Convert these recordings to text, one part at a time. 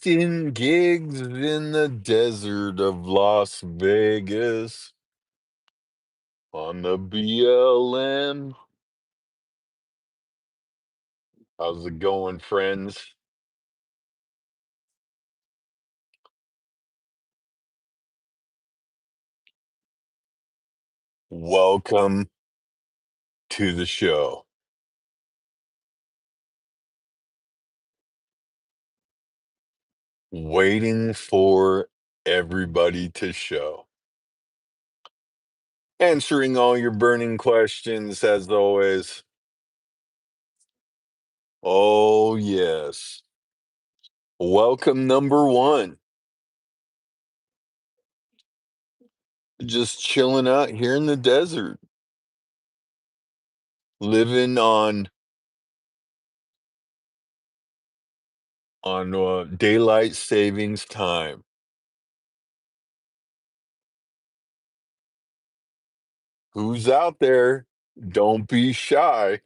In gigs in the desert of Las Vegas on the BLM. How's it going, friends? Welcome to the show. Waiting for everybody to show. Answering all your burning questions as always. Oh, yes. Welcome, number one. Just chilling out here in the desert, living on daylight savings time. Who's out there? Don't be shy.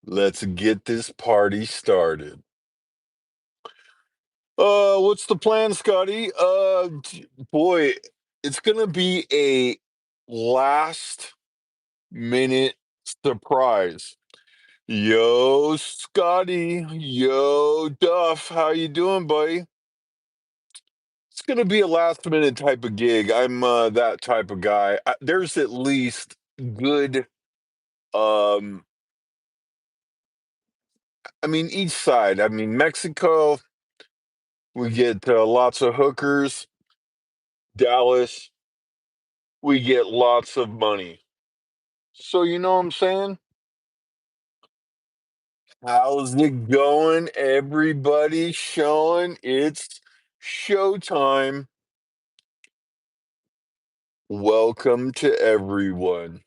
Let's get this party started. What's the plan, Scotty? Boy, it's gonna be a last minute surprise. Yo, Scotty. Yo, Duff. How you doing, buddy? It's gonna be a last minute type of gig. I'm that type of guy. There's at least good um I mean, each side. I mean, Mexico, we get lots of hookers. Dallas, we get lots of money. So, you know what I'm saying? How's it going? Everybody showing it's showtime. Welcome to everyone.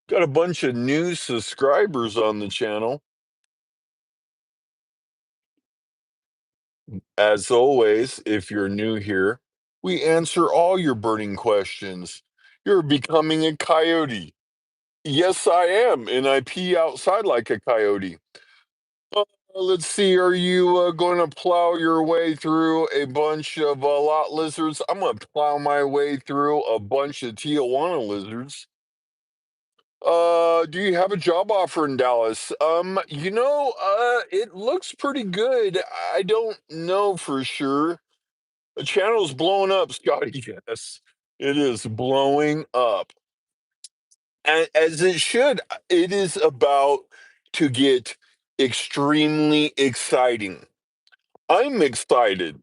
Got a bunch of new subscribers on the channel. As always, if you're new here, we answer all your burning questions. You're becoming a coyote. Yes, I am, and I pee outside like a coyote. Let's see, are you going to plow your way through a bunch of lot lizards? I'm going to plow my way through a bunch of Tijuana lizards. Do you have a job offer in Dallas? It looks pretty good. I don't know for sure. The channel's blowing up, Scotty. Yes, it is blowing up. And as it should, it is about to get extremely exciting. I'm excited.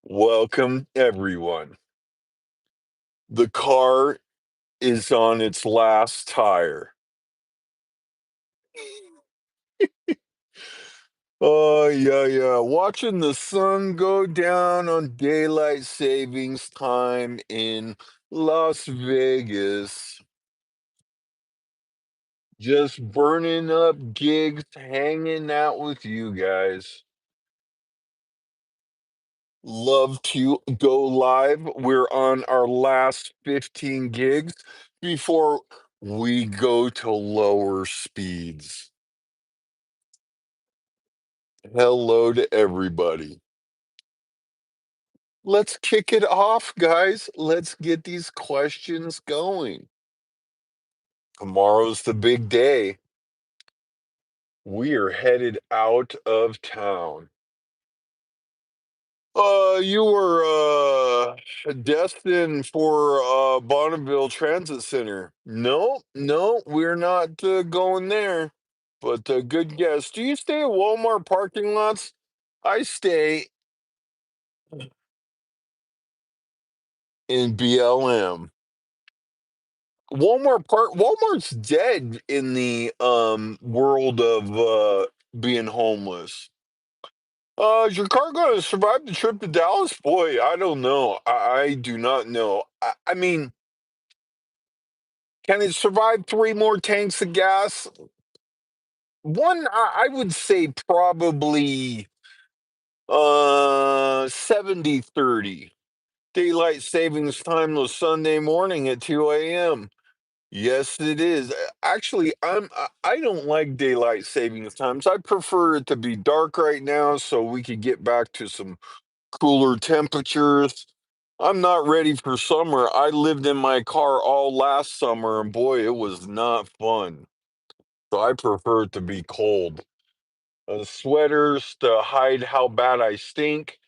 Welcome, everyone. The car is on its last tire. Oh, yeah, yeah. Watching the sun go down on daylight savings time in Las Vegas. Just burning up gigs, hanging out with you guys. Love to go live. We're on our last 15 gigs before we go to lower speeds. Hello to everybody. Let's kick it off, guys. Let's get these questions going. Tomorrow's the big day. We are headed out of town. You were destined for Bonneville Transit Center. No, no, we're not going there. But good guess. Do you stay at Walmart parking lots? I stay in BLM. Walmart's dead in the world of being homeless. Is your car going to survive the trip to Dallas? Boy, I don't know. I do not know. I mean, can it survive three more tanks of gas? One, I would say probably 70-30. Daylight savings time was Sunday morning at 2 a.m. Yes, it is. Actually, I don't like daylight savings times. I prefer it to be dark right now so we could get back to some cooler temperatures. I'm not ready for summer. I lived in my car all last summer, and boy, it was not fun. So I prefer it to be cold. Sweaters to hide how bad I stink.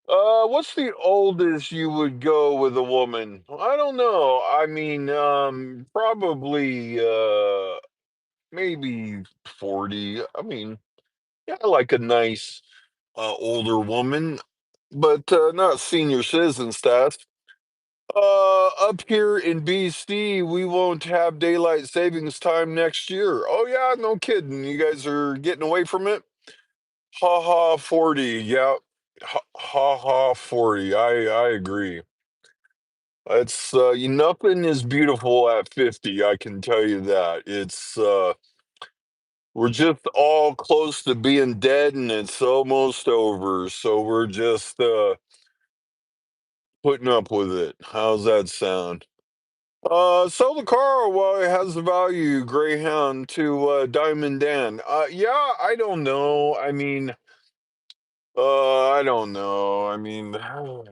What's the oldest you would go with a woman? I don't know. I mean, probably maybe 40. I mean, yeah, I like a nice older woman, but not senior citizen status. Up here in BC, we won't have daylight savings time next year. Oh yeah, no kidding. You guys are getting away from it? Ha ha 40. Yeah. Ha ha 40. I agree. It's nothing is beautiful at 50, I can tell you that. It's we're just all close to being dead and it's almost over. So we're just putting up with it. How's that sound? Sell the car while it has the value, Greyhound to Diamond Dan. Yeah, I don't know. I mean, I don't know. I mean, I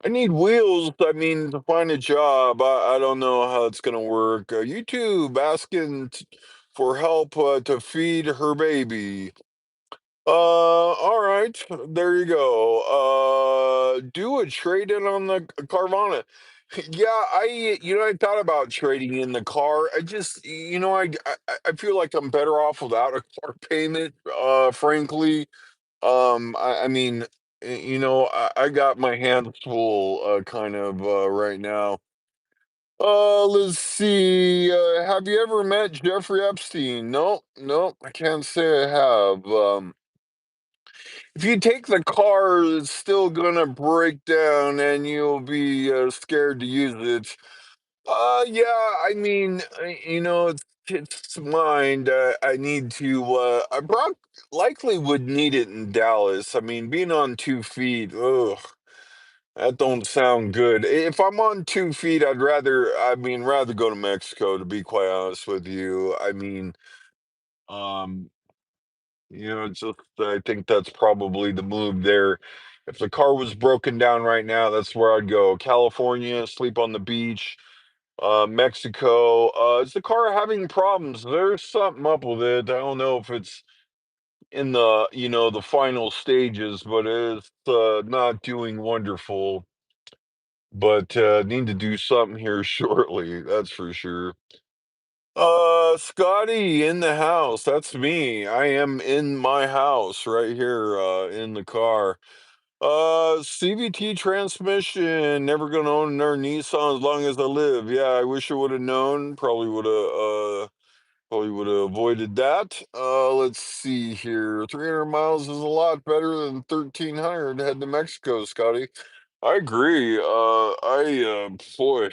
need wheels. I mean, to find a job. I don't know how it's gonna work. YouTube asking for help to feed her baby. All right, there you go. Do a trade in on the Carvana. Yeah, I thought about trading in the car. I just, I feel like I'm better off without a car payment. Frankly, I mean, I got my hands full, kind of, right now. Let's see. Have you ever met Jeffrey Epstein? No, no, I can't say I have. If you take the car, it's still gonna break down, and you'll be scared to use it. Yeah, I mean, it's mine. I need to. I likely would need it in Dallas. I mean, being on 2 feet, ugh, that don't sound good. If I'm on 2 feet, rather go to Mexico. To be quite honest with you, I mean, um, just I think that's probably the move there. If the car was broken down right now, that's where I'd go. California, sleep on the beach. Mexico. Is the car having problems? There's something up with it. I don't know if it's in the final stages, but it's not doing wonderful. But need to do something here shortly. That's for sure. Scotty in the house. That's me. I am in my house right here, in the car. CVT transmission. Never gonna own another Nissan as long as I live. Yeah, I wish I would have known. Probably would have avoided that. Let's see here. 300 miles is a lot better than 1,300 head to Mexico, Scotty. I agree. Boy,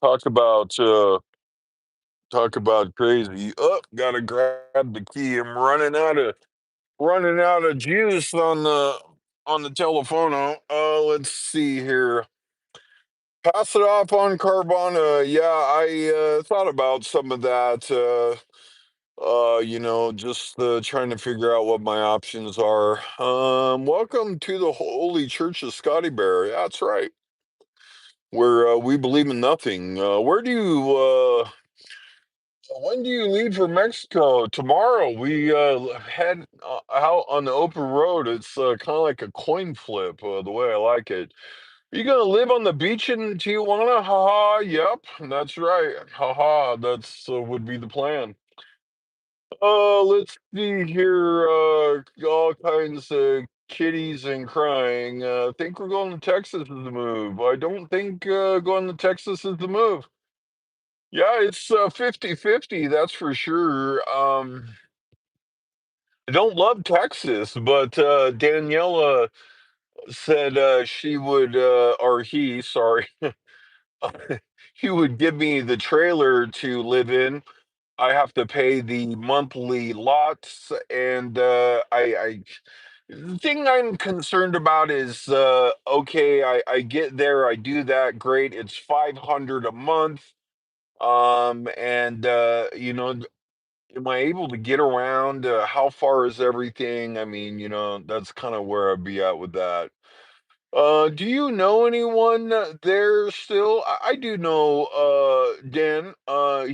talk about uh, talk about crazy. Oh, gotta grab the key. I'm running out of juice on the telephone. Let's see here. Pass it off on Carvana. Yeah, I thought about some of that. Just trying to figure out what my options are. Welcome to the Holy Church of Scotty Bear. That's right. Where we believe in nothing. When do you leave for Mexico? Tomorrow. We head out on the open road. It's kind of like a coin flip, the way I like it. You gonna live on the beach in Tijuana? Haha, yep, that's right. Haha, that's would be the plan. Let's see here. All kinds of kitties and crying. Think we're going to Texas is the move. I don't think going to Texas is the move. Yeah, it's 50-50, that's for sure. I don't love Texas, but Daniela said she would, or he, sorry, he would give me the trailer to live in. I have to pay the monthly lots, and The thing I'm concerned about is okay, I get there, I do that, great. It's 500 a month. And am I able to get around? How far is everything? I mean, that's kind of where I'd be at with that. Do you know anyone there still? I do know Dan.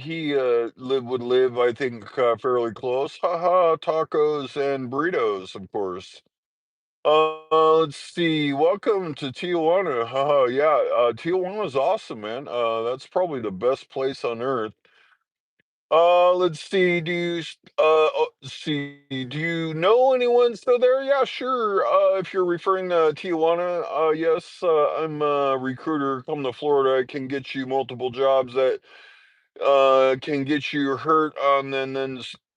He would live, I think, fairly close. Haha, tacos and burritos, of course. Let's see. Welcome to Tijuana. Haha, yeah. Tijuana's awesome, man. That's probably the best place on earth. Let's see. Let's see. Do you know anyone still there? Yeah, sure. If you're referring to Tijuana, yes, I'm a recruiter. Come to Florida, I can get you multiple jobs that can get you hurt and then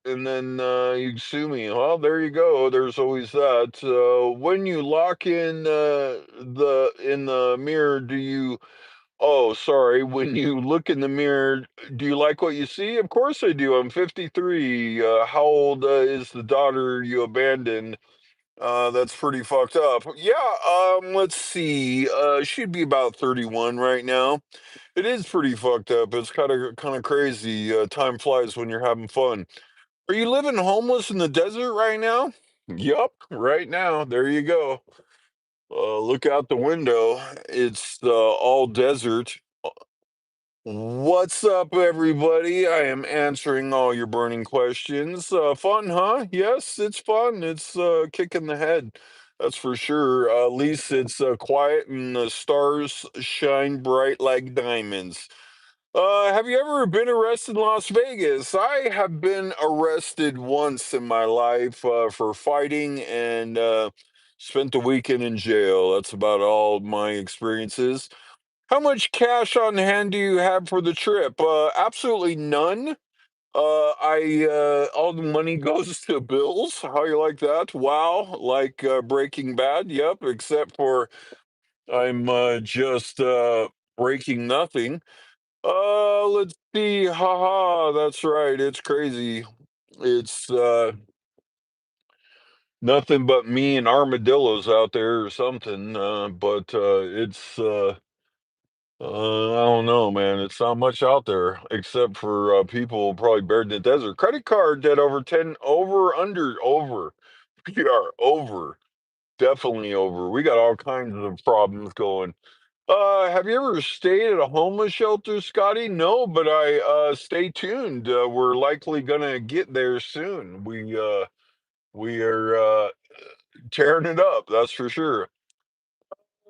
you sue me. Well, there you go. There's always that. When you lock in in the mirror, do you? Oh, sorry. When you look in the mirror, do you like what you see? Of course I do. I'm 53. How old is the daughter you abandoned? That's pretty fucked up. Yeah, let's see. She'd be about 31 right now. It is pretty fucked up. It's kind of crazy. Time flies when you're having fun. Are you living homeless in the desert right now? Yup, right now. There you go. Look out the window. It's all desert. What's up, everybody? I am answering all your burning questions. Fun, huh? Yes, it's fun. It's kicking the head. That's for sure. At least it's quiet and the stars shine bright like diamonds. Have you ever been arrested in Las Vegas? I have been arrested once in my life for fighting and spent the weekend in jail. That's about all my experiences. How much cash on hand do you have for the trip? Absolutely none. I all the money goes to bills. How you like that? Wow, like Breaking Bad. Yep, except for I'm just breaking nothing. Let's see. Haha, that's right. It's crazy. It's nothing but me and armadillos out there or something. But it's I don't know, man. It's not much out there except for people probably buried in the desert. Credit card debt over 10, over. We are over, definitely over. We got all kinds of problems going. Have you ever stayed at a homeless shelter, Scotty? No, but I stay tuned. We're likely gonna get there soon. We are tearing it up, that's for sure.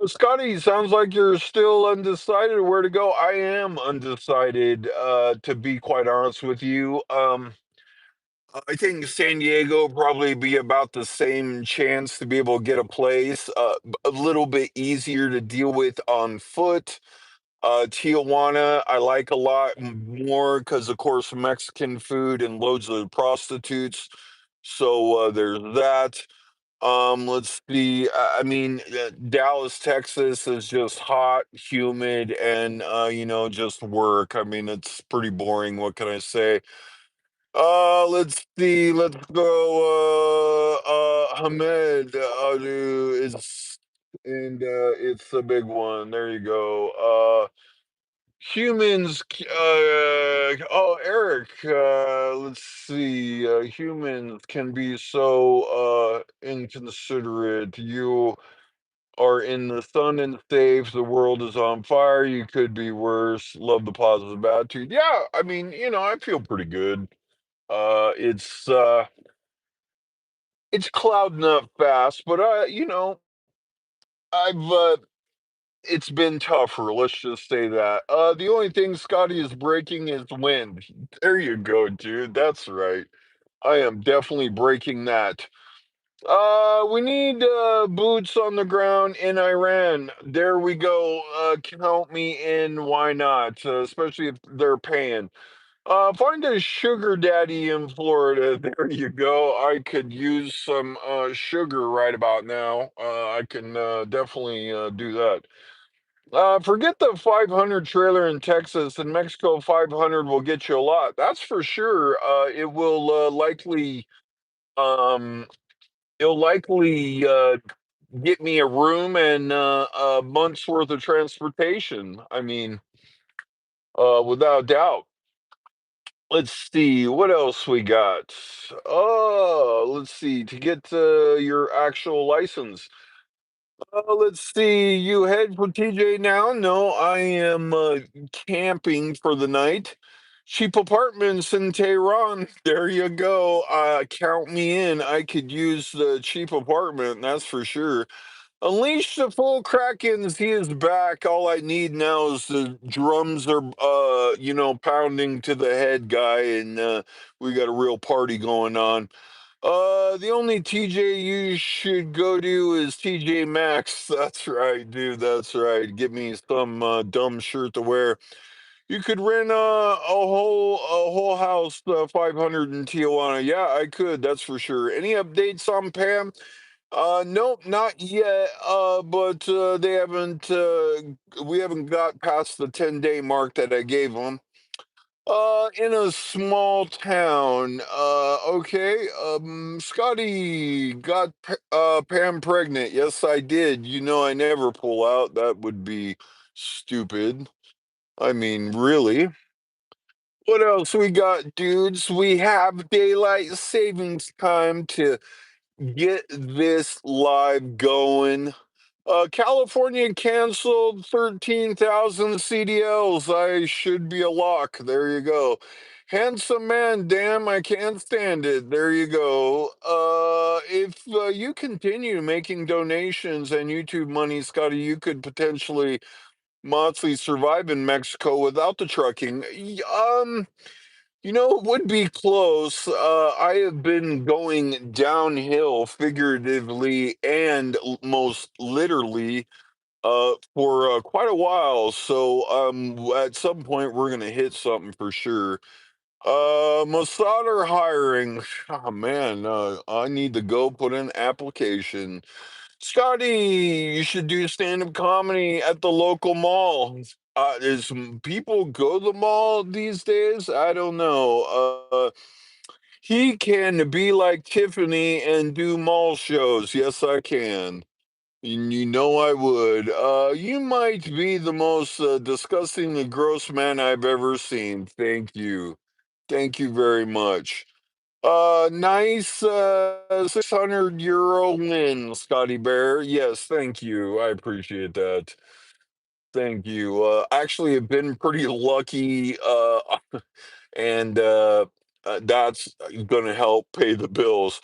Scotty, sounds like you're still undecided where to go. I am undecided, to be quite honest with you. I think San Diego probably be about the same chance to be able to get a place, a little bit easier to deal with on foot. Tijuana, I like a lot more because, of course, Mexican food and loads of prostitutes. So there's that. Let's see. I mean, Dallas, Texas is just hot, humid, and just work. I mean, it's pretty boring. What can I say? Let's see. Let's go. Hamed is, and it's a big one. There you go. Oh, Eric, let's see. Humans can be so inconsiderate. You are in the sun and safe. The world is on fire. You could be worse. Love the positive attitude. Yeah, I mean, I feel pretty good. It's clouding up fast, but I've it's been tougher, let's just say that. The only thing Scotty is breaking is wind. There you go, dude. That's right. I am definitely breaking that. We need boots on the ground in Iran. There we go. Count me in. Why not? Especially if they're paying. Find a sugar daddy in Florida. There you go. I could use some sugar right about now. I can definitely do that. Forget the 500 trailer in Texas. In Mexico, 500 will get you a lot. That's for sure. It will likely. Um, It'll likely get me a room and a month's worth of transportation. I mean, without doubt. Let's see what else we got. Oh, let's see to get your actual license. Let's see. You head for TJ now? No, I am camping for the night. Cheap apartments in Tehran. There you go. Count me in. I could use the cheap apartment, that's for sure. Unleash the full Krakens. He is back. All I need now is the drums are, pounding to the head guy, and we got a real party going on. The only TJ you should go to is TJ Maxx. That's right, dude. That's right. Get me some dumb shirt to wear. You could rent a whole house, 500 in Tijuana. Yeah, I could. That's for sure. Any updates on Pam? Nope, not yet. But they haven't. We haven't got past the 10-day mark that I gave them. In a small town. Okay. Scotty got Pam pregnant. Yes, I did. You know, I never pull out. That would be stupid. I mean, really. What else we got, dudes? We have daylight savings time to get this live going. California canceled 13,000 CDLs. I should be a lock. There you go. Handsome man, damn, I can't stand it. There you go. If you continue making donations and YouTube money, Scotty, you could potentially monthly survive in Mexico without the trucking. It would be close. I have been going downhill figuratively and most literally for quite a while. So at some point we're gonna hit something for sure. Mossad are hiring. Oh man, I need to go put in application. Scotty, you should do stand-up comedy at the local mall. Is people go to the mall these days? I don't know. He can be like Tiffany and do mall shows. Yes, I can. You know I would. You might be the most disgustingly gross man I've ever seen. Thank you. Thank you very much. Nice 600 euro win, Scotty Bear. Yes, thank you. I appreciate that. Thank you. Actually, I've been pretty lucky, and that's going to help pay the bills.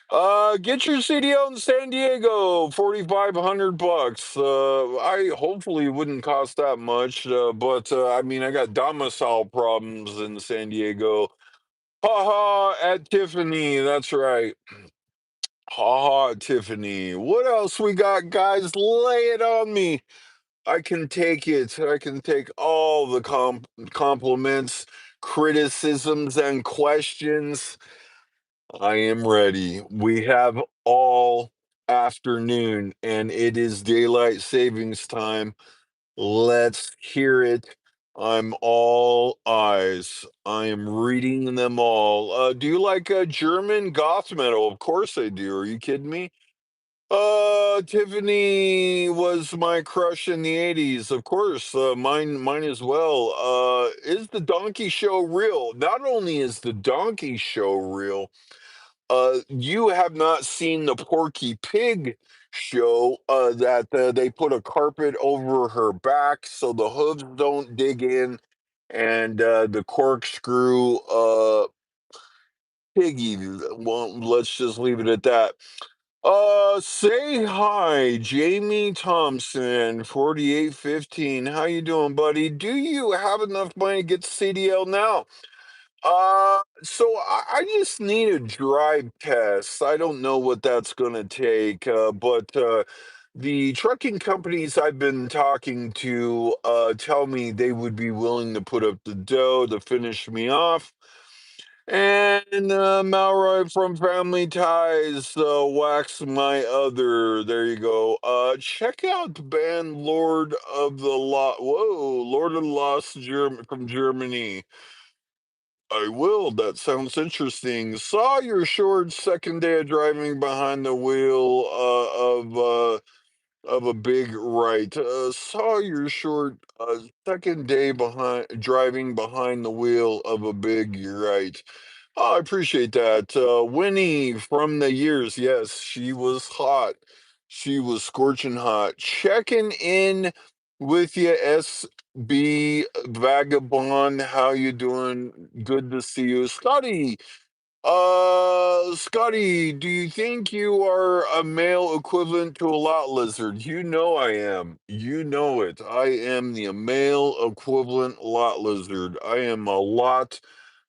Get your CDL in San Diego, 4,500 bucks. I hopefully it wouldn't cost that much, but I mean, I got domicile problems in San Diego. Ha ha at Tiffany. That's right. Ha ha at Tiffany. What else we got, guys? Lay it on me. I can take it. I can take all the compliments, criticisms, and questions. I am ready. We have all afternoon, and it is daylight savings time. Let's hear it. I'm all eyes. I am reading them all. Do you like German goth metal? Of course I do. Are you kidding me? Tiffany was my crush in the 80s. Of course, mine as well. Is the donkey show real? Not only is the donkey show real, you have not seen the Porky Pig show that they put a carpet over her back so the hooves don't dig in, and the corkscrew piggy. Well, let's just leave it at that. Say hi, Jamie Thompson, 4815. How you doing, buddy? Do you have enough money to get the CDL now? So I just need a drive test. I don't know what that's gonna take, but the trucking companies I've been talking to tell me they would be willing to put up the dough to finish me off. And Malroy from Family Ties, wax my other. There you go. Check out the band Lord of the Lost. Whoa, Lord of the Lost from Germany. I will. That sounds interesting. Saw your short second day of driving behind the wheel of a big right. Saw your short second day behind driving behind the wheel of a big right. Oh, I appreciate that. Winnie from the years, yes, she was hot. She was scorching hot. Checking in with you, SB Vagabond. How you doing? Good to see you. Scotty, do you think you are a male equivalent to a lot lizard? You know I am. You know it. I am the male equivalent lot lizard. I am a lot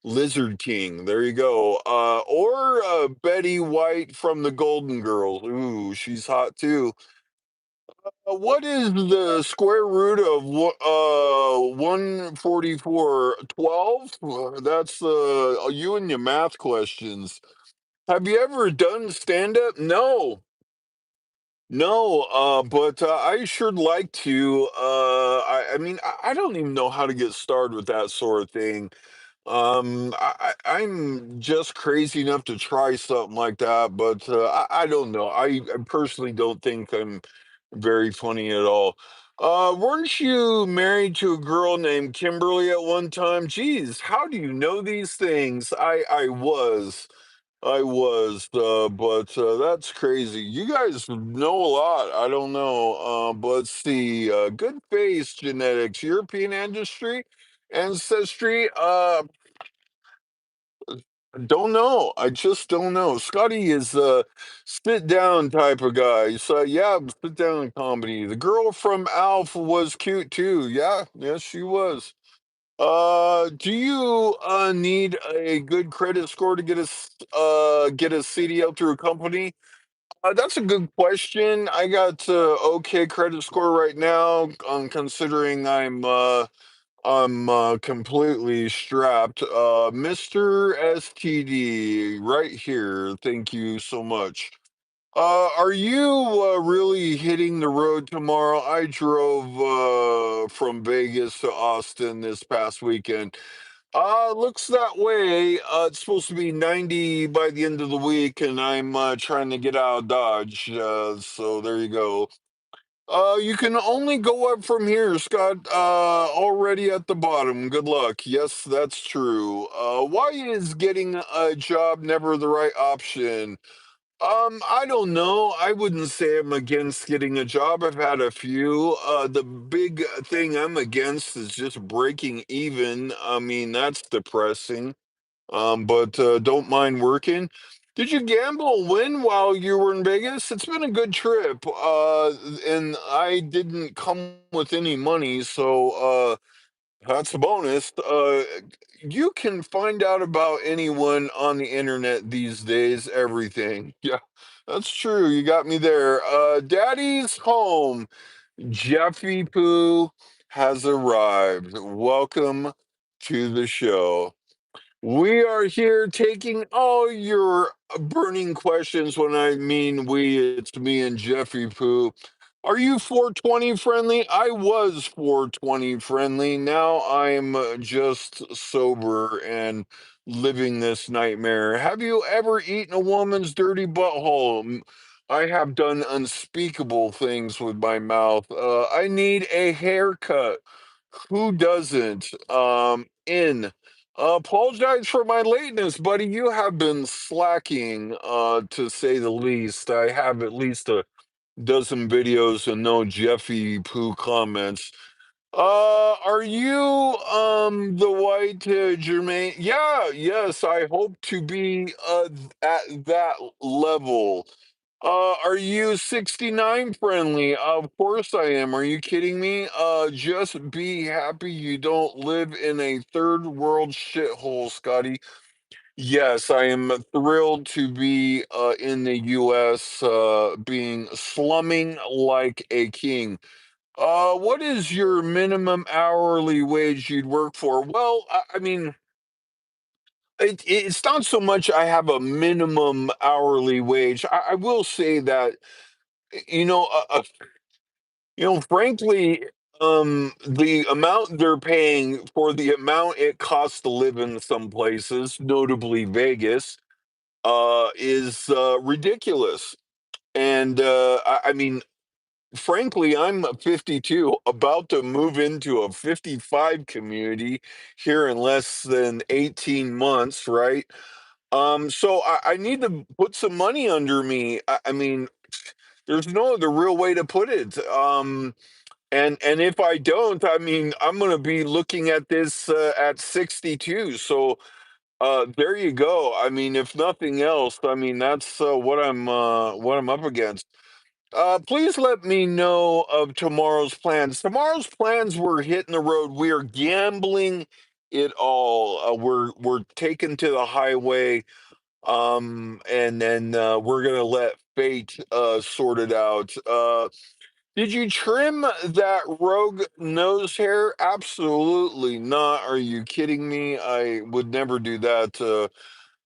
lizard king. There you go. Or Betty White from the Golden Girls. Ooh, she's hot too. What is the square root of 144? 12? That's you and your math questions. Have you ever done stand up? No, no, but I sure like to. I mean, I don't even know how to get started with that sort of thing. I'm just crazy enough to try something like that, but I don't know. I personally don't think I'm very funny at all. Weren't you married to a girl named Kimberly at one time? Geez, how do you know these things? I was. I was, but that's crazy. You guys know a lot. I don't know. But let's see. Good face genetics, European ancestry. Don't know. I just don't know. Scotty is a sit down type of guy. So yeah, sit down comedy. The girl from Alf was cute too. Yeah, yes, she was. Do you need a good credit score to get a CDL through a company? That's a good question. I got okay credit score right now. Considering I'm completely strapped. Mr. STD, right here. Thank you so much. Are you really hitting the road tomorrow? I drove from Vegas to Austin this past weekend. Looks that way. It's supposed to be 90 by the end of the week, and I'm trying to get out of Dodge. So there you go. You can only go up from here, Scott. Already at the bottom. Good luck. Yes, that's true. Why is getting a job never the right option? I don't know. I wouldn't say I'm against getting a job. I've had a few. The big thing I'm against is just breaking even. I mean, that's depressing. But don't mind working. Did you gamble and win while you were in Vegas? It's been a good trip. And I didn't come with any money, so that's a bonus. You can find out about anyone on the internet these days, everything. Yeah, that's true. You got me there. Daddy's home. Jeffy Pooh has arrived. Welcome to the show. We are here taking all your burning questions. When I mean we, it's me and Jeffy Pooh. Are you 420 friendly? I was 420 friendly. Now I'm just sober and living this nightmare. Have you ever eaten a woman's dirty butthole? I have done unspeakable things with my mouth. I need a haircut. Who doesn't? Apologize for my lateness, buddy. You have been slacking, to say the least. I have at least a dozen videos and no Jeffy Poo comments. Are you the white Jermaine? Yeah, yes, I hope to be at that level. Are you 69 friendly? Of course I am. Are you kidding me? Just be happy you don't live in a third world shithole, Scotty. Yes, I am thrilled to be in the US, being slumming like a king. What is your minimum hourly wage you'd work for? Well, I mean, it's not so much I have a minimum hourly wage. I will say that, you know, frankly. The amount they're paying for the amount it costs to live in some places, notably Vegas, is ridiculous. And I mean, frankly, I'm 52, about to move into a 55 community here in less than 18 months, right? So I need to put some money under me. I mean, there's no other real way to put it. And if I don't, I mean, I'm gonna be looking at this at 62. So there you go. I mean, if nothing else, I mean that's what I'm up against. Please let me know of tomorrow's plans. Tomorrow's plans, we're hitting the road. We are gambling it all. We're taken to the highway, and then we're gonna let fate sort it out. Did you trim that rogue nose hair? Absolutely not. Are you kidding me? I would never do that.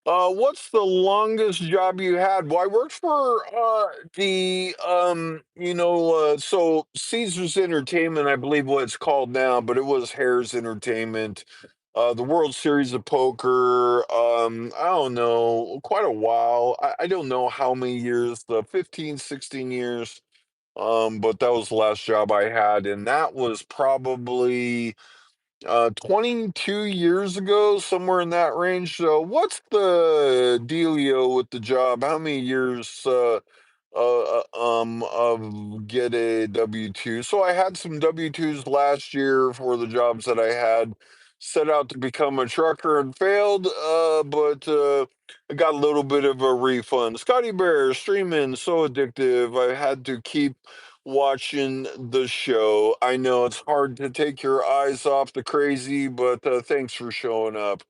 What's the longest job you had? Well, I worked for so Caesar's Entertainment, I believe what it's called now, but it was Hare's Entertainment. The World Series of Poker, I don't know, quite a while. I don't know how many years, the 15, 16 years. But that was the last job I had, and that was probably 22 years ago, somewhere in that range. So, what's the dealio with the job? How many years of get a W-2? So, I had some W-2s last year for the jobs that I had set out to become a trucker and failed, but I got a little bit of a refund. Scotty Bear streaming so addictive. I had to keep watching the show. I know it's hard to take your eyes off the crazy, but thanks for showing up.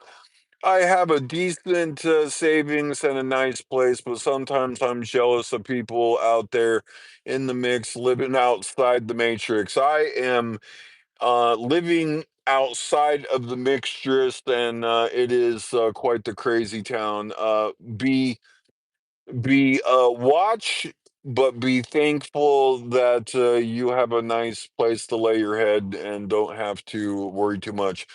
I have a decent savings and a nice place, but sometimes I'm jealous of people out there in the mix living outside the matrix. I am living outside of the mixtress, and it is quite the crazy town. Watch, but be thankful that you have a nice place to lay your head and don't have to worry too much.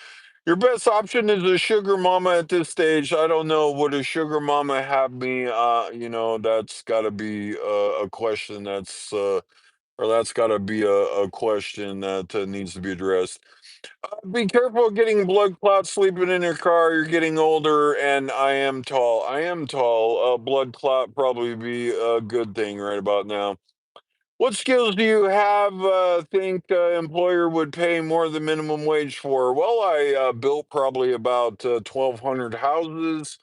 Your best option is a sugar mama at this stage. I don't know, would a sugar mama have me? That's got to be a question that's got to be a question that needs to be addressed. Be careful getting blood clots sleeping in your car. You're getting older, and I am tall. I am tall. Blood clot probably be a good thing right about now. What skills do you have? Think employer would pay more than minimum wage for? Well, I built probably about 1,200 houses.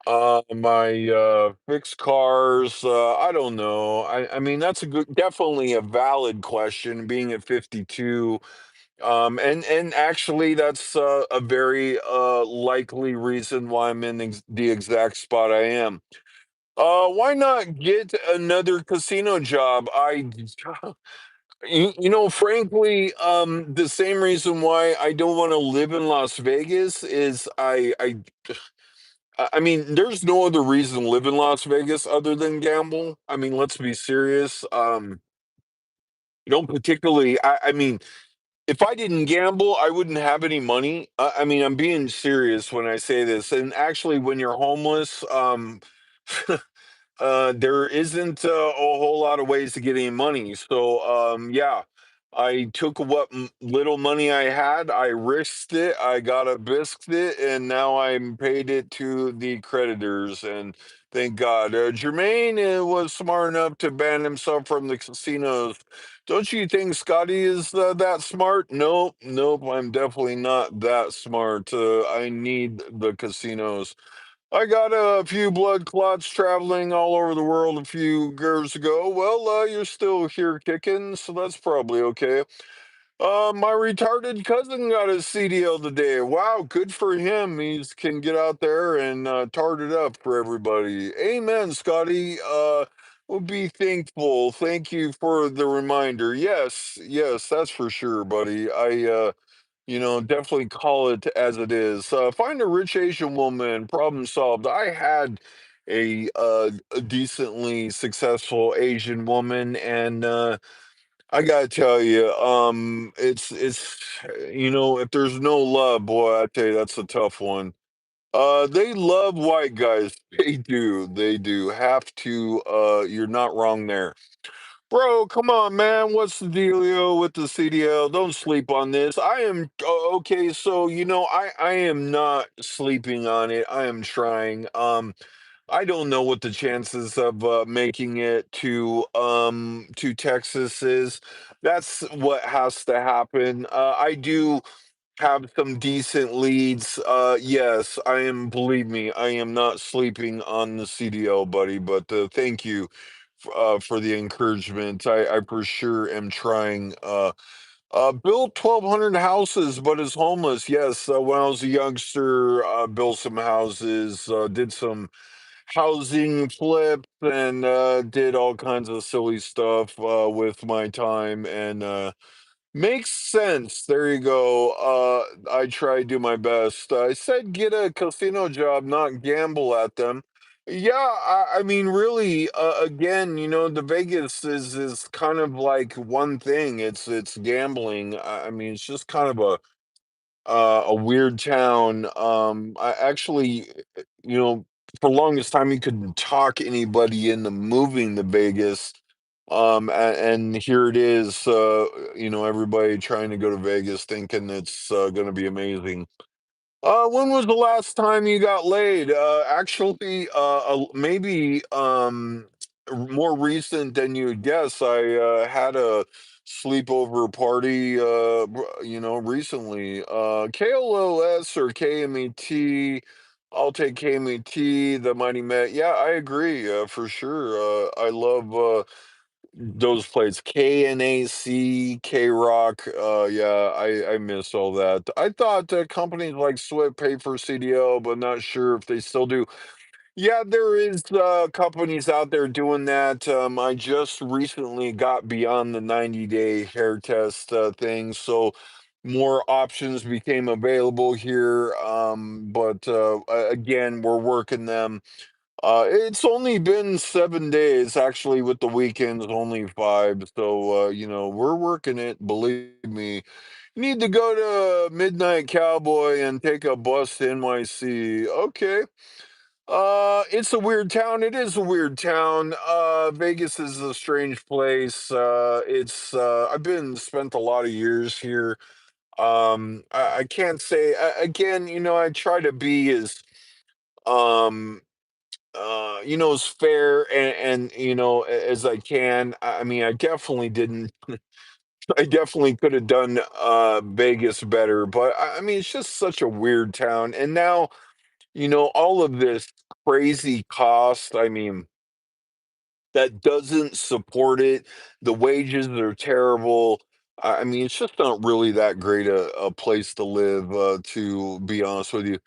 My fixed cars. I don't know. I mean, that's a definitely a valid question. Being at 52, and actually, that's a very likely reason why I'm in the exact spot I am. Why not get another casino job? Frankly, the same reason why I don't want to live in Las Vegas is I mean, there's no other reason to live in Las Vegas other than gamble. I mean, let's be serious. You don't particularly. I mean, if I didn't gamble, I wouldn't have any money. I mean, I'm being serious when I say this. And actually, when you're homeless, there isn't a whole lot of ways to get any money. So, yeah, I took what little money I had, I risked it, I got a biscuit, and now I'm paid it to the creditors. And thank God. Jermaine was smart enough to ban himself from the casinos. Don't you think Scotty is that smart? Nope, nope, I'm definitely not that smart. I need the casinos. I got a few blood clots traveling all over the world a few years ago. Well, you're still here kicking, so that's probably okay. My retarded cousin got his CDL today. Wow, good for him. He can get out there and tart it up for everybody. Amen, Scotty. We'll be thankful. Thank you for the reminder. Yes, yes, that's for sure, buddy. Definitely call it as it is. Find a rich Asian woman, problem solved. I had a decently successful Asian woman, and I gotta tell you, if there's no love, boy, I tell you that's a tough one. They love white guys. They do. They do. Have to. You're not wrong there. Bro, come on, man. What's the dealio with the CDL? Don't sleep on this. I am okay. So I am not sleeping on it. I am trying. I don't know what the chances of making it to Texas is. That's what has to happen. I do have some decent leads. Yes, I am. Believe me, I am not sleeping on the CDL, buddy. But thank you for the encouragement. I for sure am trying. Built 1,200 houses, but is homeless. Yes, when I was a youngster, built some houses, did some housing flips, and did all kinds of silly stuff with my time. And makes sense. There you go. I try to do my best. I said get a casino job, not gamble at them. Yeah, I mean, really, again, the Vegas is kind of like one thing. It's gambling. I mean, it's just kind of a weird town. I actually, you know, for the longest time, you couldn't talk anybody into moving to Vegas. And here it is, everybody trying to go to Vegas thinking it's going to be amazing. When was the last time you got laid? Actually, maybe more recent than you'd guess. I had a sleepover party, recently. KLOS or KMET. I'll take KMET, the Mighty Met. Yeah, I agree, for sure. I love those plays, KNAC, K Rock. Yeah, I miss all that. I thought companies like Swift pay for CDL, but not sure if they still do. Yeah, there is companies out there doing that. I just recently got beyond the 90-day hair test thing, so more options became available here. But again, we're working them. It's only been 7 days, actually, with the weekends only five. So, we're working it, believe me. You need to go to Midnight Cowboy and take a bus to NYC. Okay. It's a weird town. It is a weird town. Vegas is a strange place. I've been spent a lot of years here. I can't say, again, I try to be um, as fair and as I can. I mean, I definitely didn't. I definitely could have done Vegas better, but I mean, it's just such a weird town. And now, all of this crazy cost. I mean, that doesn't support it. The wages are terrible. I mean, it's just not really that great a place to live, to be honest with you.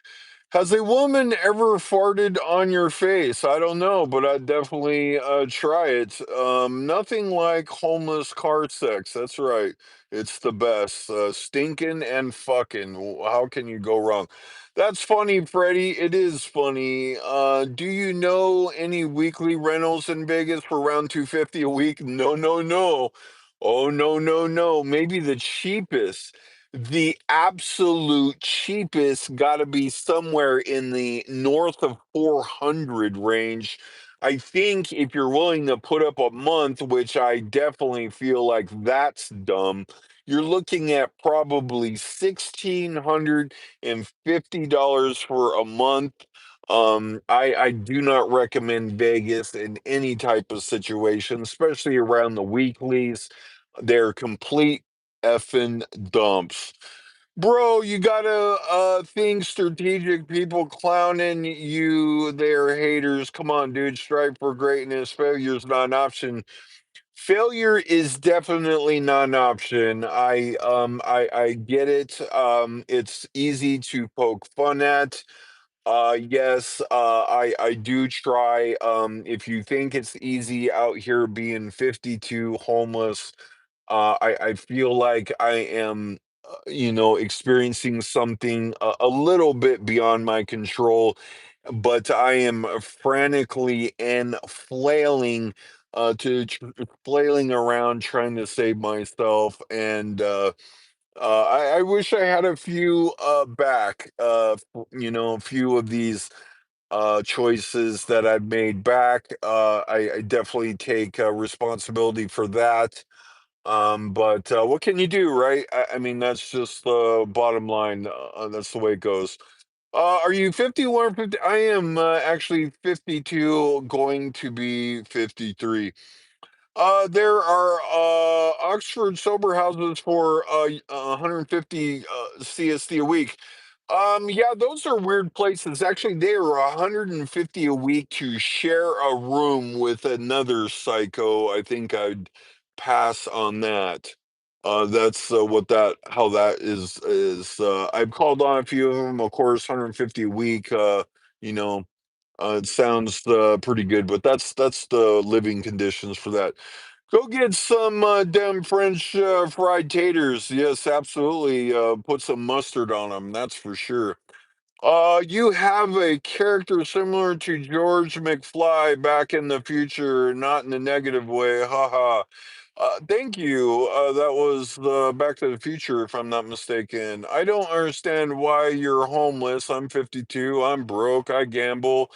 Has a woman ever farted on your face? I don't know, but I'd definitely try it. Nothing like homeless car sex. That's right. It's the best. Stinking and fucking. How can you go wrong? That's funny, Freddie. It is funny. Do you know any weekly rentals in Vegas for around 250 a week? No, no, no. Oh, no, no, no. Maybe the cheapest. The absolute cheapest got to be somewhere in the north of 400 range. I think if you're willing to put up a month, which I definitely feel like that's dumb, you're looking at probably $1,650 for a month. I do not recommend Vegas in any type of situation, especially around the weeklies. They're complete effing dumps. Bro, you gotta think strategic. People clowning you, they're haters. Come on, dude. Strive for greatness. Failure's not an option. Failure is definitely not an option. I get it. It's easy to poke fun at. Yes, I do try. If you think it's easy out here being 52 homeless, I feel like I am, experiencing something a little bit beyond my control, but I am frantically and flailing flailing around trying to save myself, and I wish I had a few back, a few of these choices that I've made back. I definitely take responsibility for that. But what can you do, right? I mean, that's just the bottom line. That's the way it goes. Are you 51 or 50? I am actually 52, going to be 53. There are Oxford sober houses for 150 CSD a week. Yeah, those are weird places. Actually, they are 150 a week to share a room with another psycho. I think I'd pass on that. That's what that how that is. I've called on a few of them, of course, 150 a week. You know, it sounds pretty good, but that's the living conditions for that. Go get some damn French fried taters. Yes, absolutely. Put some mustard on them. That's for sure. You have a character similar to George McFly back in the future, not in a negative way. Haha. Thank you. That was Back to the Future, if I'm not mistaken. I don't understand why you're homeless. I'm 52. I'm broke. I gamble.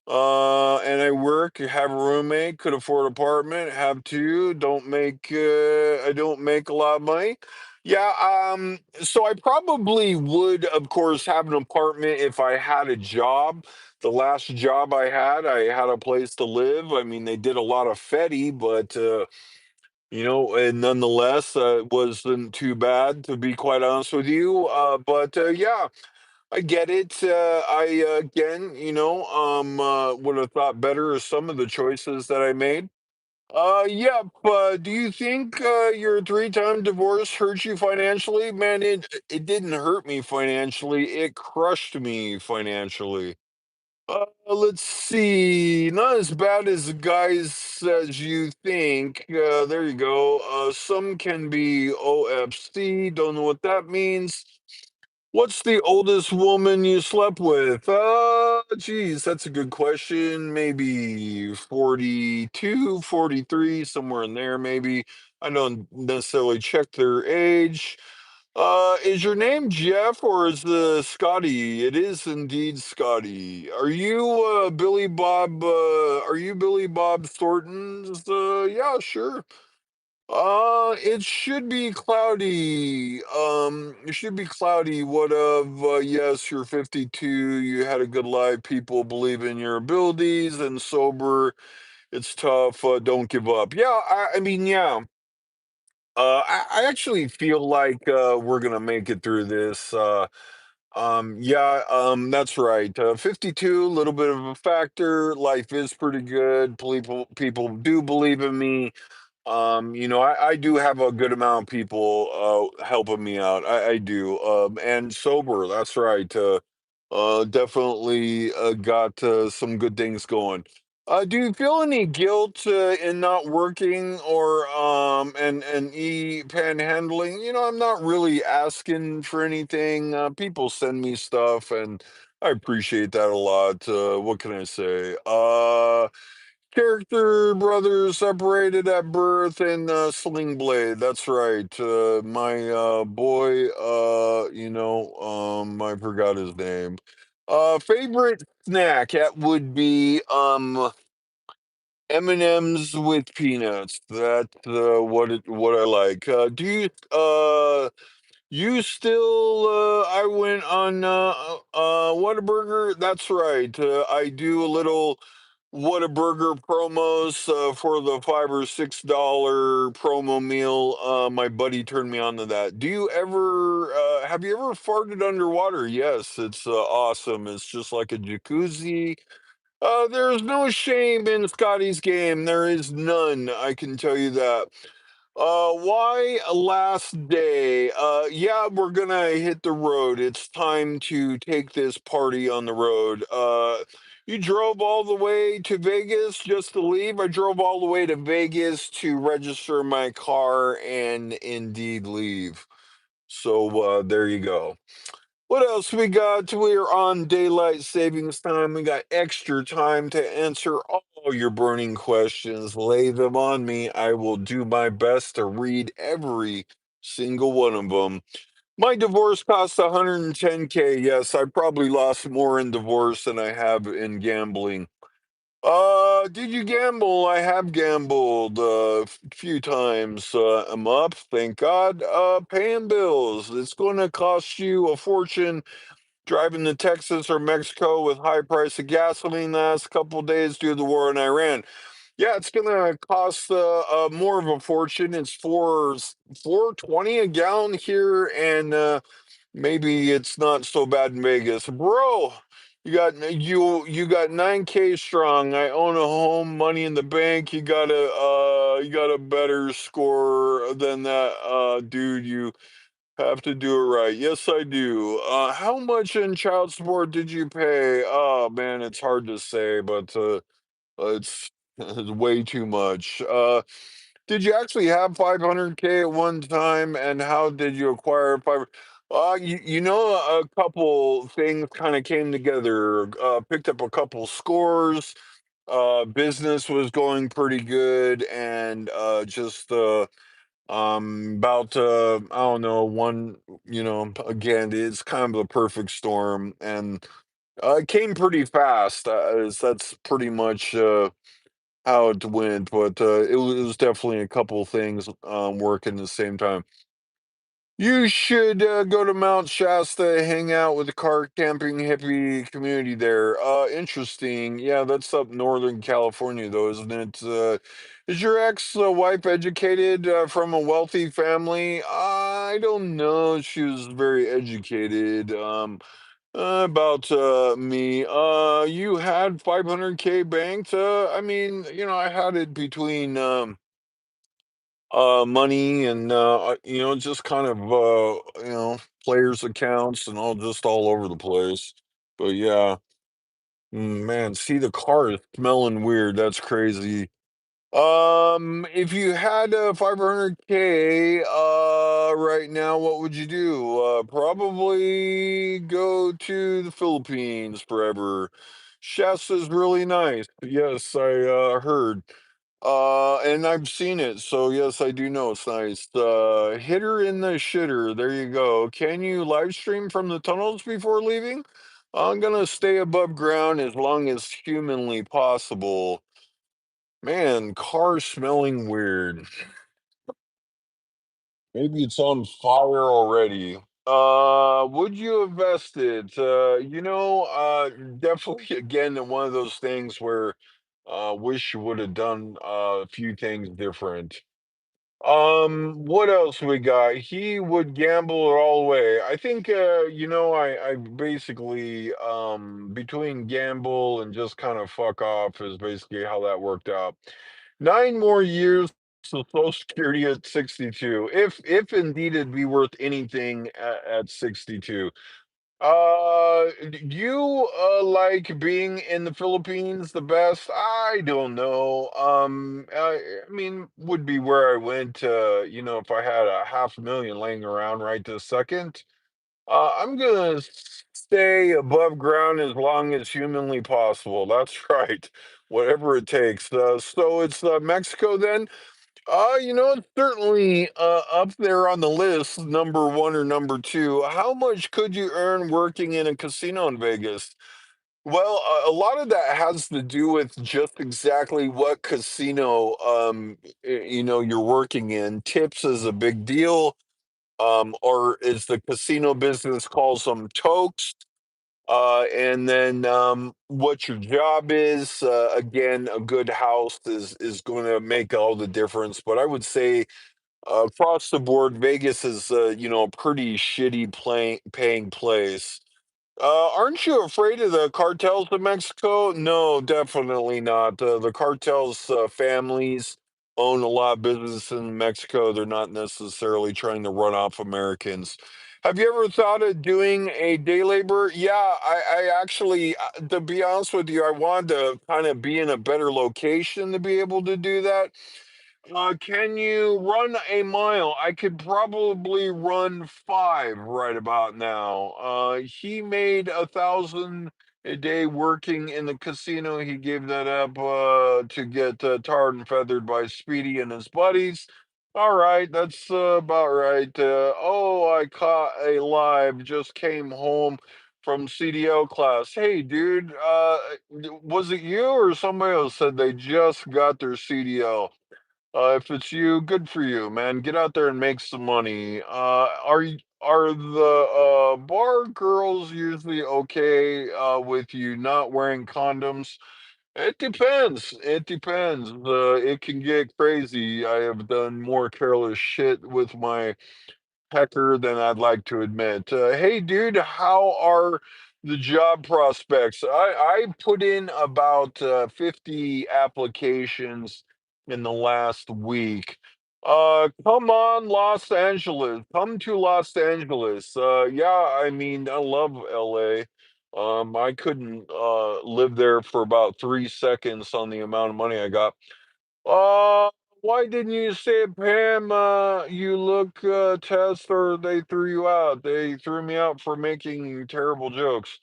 And I work, have a roommate, could afford an apartment, have two, I don't make a lot of money. Yeah, so I probably would, of course, have an apartment if I had a job. The last job I had a place to live. I mean, they did a lot of fetty, but and nonetheless, it wasn't too bad, to be quite honest with you. But yeah, I get it. I again, would have thought better of some of the choices that I made. Yep. Do you think your three-time divorce hurt you financially? Man, it didn't hurt me financially. It crushed me financially. Let's see. Not as bad as the guys as you think. There you go. Some can be OFC. Don't know what that means. What's the oldest woman you slept with? Geez, that's a good question. Maybe 42, 43, somewhere in there, maybe. I don't necessarily check their age. Is your name Jeff or is the Scotty? It is indeed Scotty. Are you Billy Bob Thornton's? Yeah, sure. It should be cloudy. It should be cloudy. What of, yes, you're 52, you had a good life, people believe in your abilities, and sober, it's tough, don't give up. Yeah, I mean, yeah. I actually feel like we're gonna make it through this. Yeah, that's right. 52, a little bit of a factor. Life is pretty good. People do believe in me. I do have a good amount of people helping me out. I do. And sober, that's right. Definitely got some good things going. Do you feel any guilt in not working or and panhandling? I'm not really asking for anything. People send me stuff and I appreciate that a lot. What can I say? Character brothers separated at birth and Sling Blade. That's right. My boy, I forgot his name. Favorite snack, that would be M&M's with peanuts. That's what I like. Do you still, I went on Whataburger. That's right. I do a little Whataburger promos for the $5 or $6 promo meal. My buddy turned me on to that. Have you ever farted underwater? Yes, it's awesome. It's just like a jacuzzi. There's no shame in Scotty's game. There is none. I can tell you that. Why last day? Yeah, we're gonna hit the road. It's time to take this party on the road. You drove all the way to Vegas just to leave? I drove all the way to Vegas to register my car and indeed leave. So, there you go. What else we got? We're on daylight savings time. We got extra time to answer all Oh, your burning questions, lay them on me. I will do my best to read every single one of them. My divorce cost 110K. Yes, I probably lost more in divorce than I have in gambling. Did you gamble? I have gambled a few times. I'm up, thank God. Paying bills. It's going to cost you a fortune driving to Texas or Mexico with high price of gasoline last couple days due to the war in Iran. Yeah, it's gonna cost more of a fortune. It's 420 a gallon here, and maybe it's not so bad in Vegas, bro. You got 9K strong. I own a home, money in the bank. You got a better score than that, dude. You have to do it right. Yes, I do. How much in child support did you pay? Oh man, it's hard to say, but it's it's way too much. Did you actually have 500K at one time, and how did you acquire five? A couple things kind of came together. Picked up a couple scores. Business was going pretty good, and just about I don't know, one, again, it's kind of the perfect storm, and it came pretty fast. That's pretty much how it went, but it was definitely a couple things working at the same time. You should go to Mount Shasta, hang out with the car camping hippie community there. Interesting. Yeah, that's up Northern California, though, isn't it? Is your ex-wife educated from a wealthy family? I don't know. She was very educated. About me, you had 500K banked. I mean, I had it between money and just kind of players accounts and all over the place. But yeah, man, see, the car is smelling weird. That's crazy. If you had 500K right now, what would you do? Probably go to the Philippines forever. Shasta's really nice. Yes, I heard. And I've seen it, so yes, I do know it's nice. Hitter in the shitter. There you go. Can you live stream from the tunnels before leaving? I'm gonna stay above ground as long as humanly possible. Man, car smelling weird. Maybe it's on fire already. Would you invest it? Definitely again one of those things where wish you would have done a few things different. What else we got? He would gamble it all away. I think I basically between gamble and just kind of fuck off is basically how that worked out. 9 more years to Social Security at 62, if indeed it'd be worth anything at 62. Do you like being in the Philippines the best? I don't know. I mean, would be where I went. If I had a 500,000 laying around right this second. I'm gonna stay above ground as long as humanly possible. That's right. Whatever it takes. So it's Mexico then. It's certainly up there on the list, number one or number two. How much could you earn working in a casino in Vegas? Well, a lot of that has to do with just exactly what casino you're working in. Tips is a big deal. Or as the casino business calls them, tokes. And then what your job is. Again, a good house is going to make all the difference. But I would say across the board, Vegas is a pretty shitty paying place. Aren't you afraid of the cartels in Mexico? No, definitely not. The cartels families own a lot of business in Mexico. They're not necessarily trying to run off Americans. Have you ever thought of doing a day labor? Yeah, I actually, to be honest with you, I wanted to kind of be in a better location to be able to do that. Can you run a mile? I could probably run five right about now. He made a day working in the casino. He gave that up to get tarred and feathered by Speedy and his buddies. All right, that's about right. Oh, I caught a live. Just came home from CDL class. Hey, dude, was it you or somebody else said they just got their CDL? If it's you, good for you, man. Get out there and make some money. Are the bar girls usually okay with you not wearing condoms? It depends. It depends. It can get crazy. I have done more careless shit with my pecker than I'd like to admit. Hey, dude, how are the job prospects? I put in about 50 applications in the last week. Come on, Los Angeles. Come to Los Angeles. Yeah, I mean, I love LA. I couldn't live there for about 3 seconds on the amount of money I got. Uh, why didn't you say, Pam, you look test or they threw you out? They threw me out for making terrible jokes.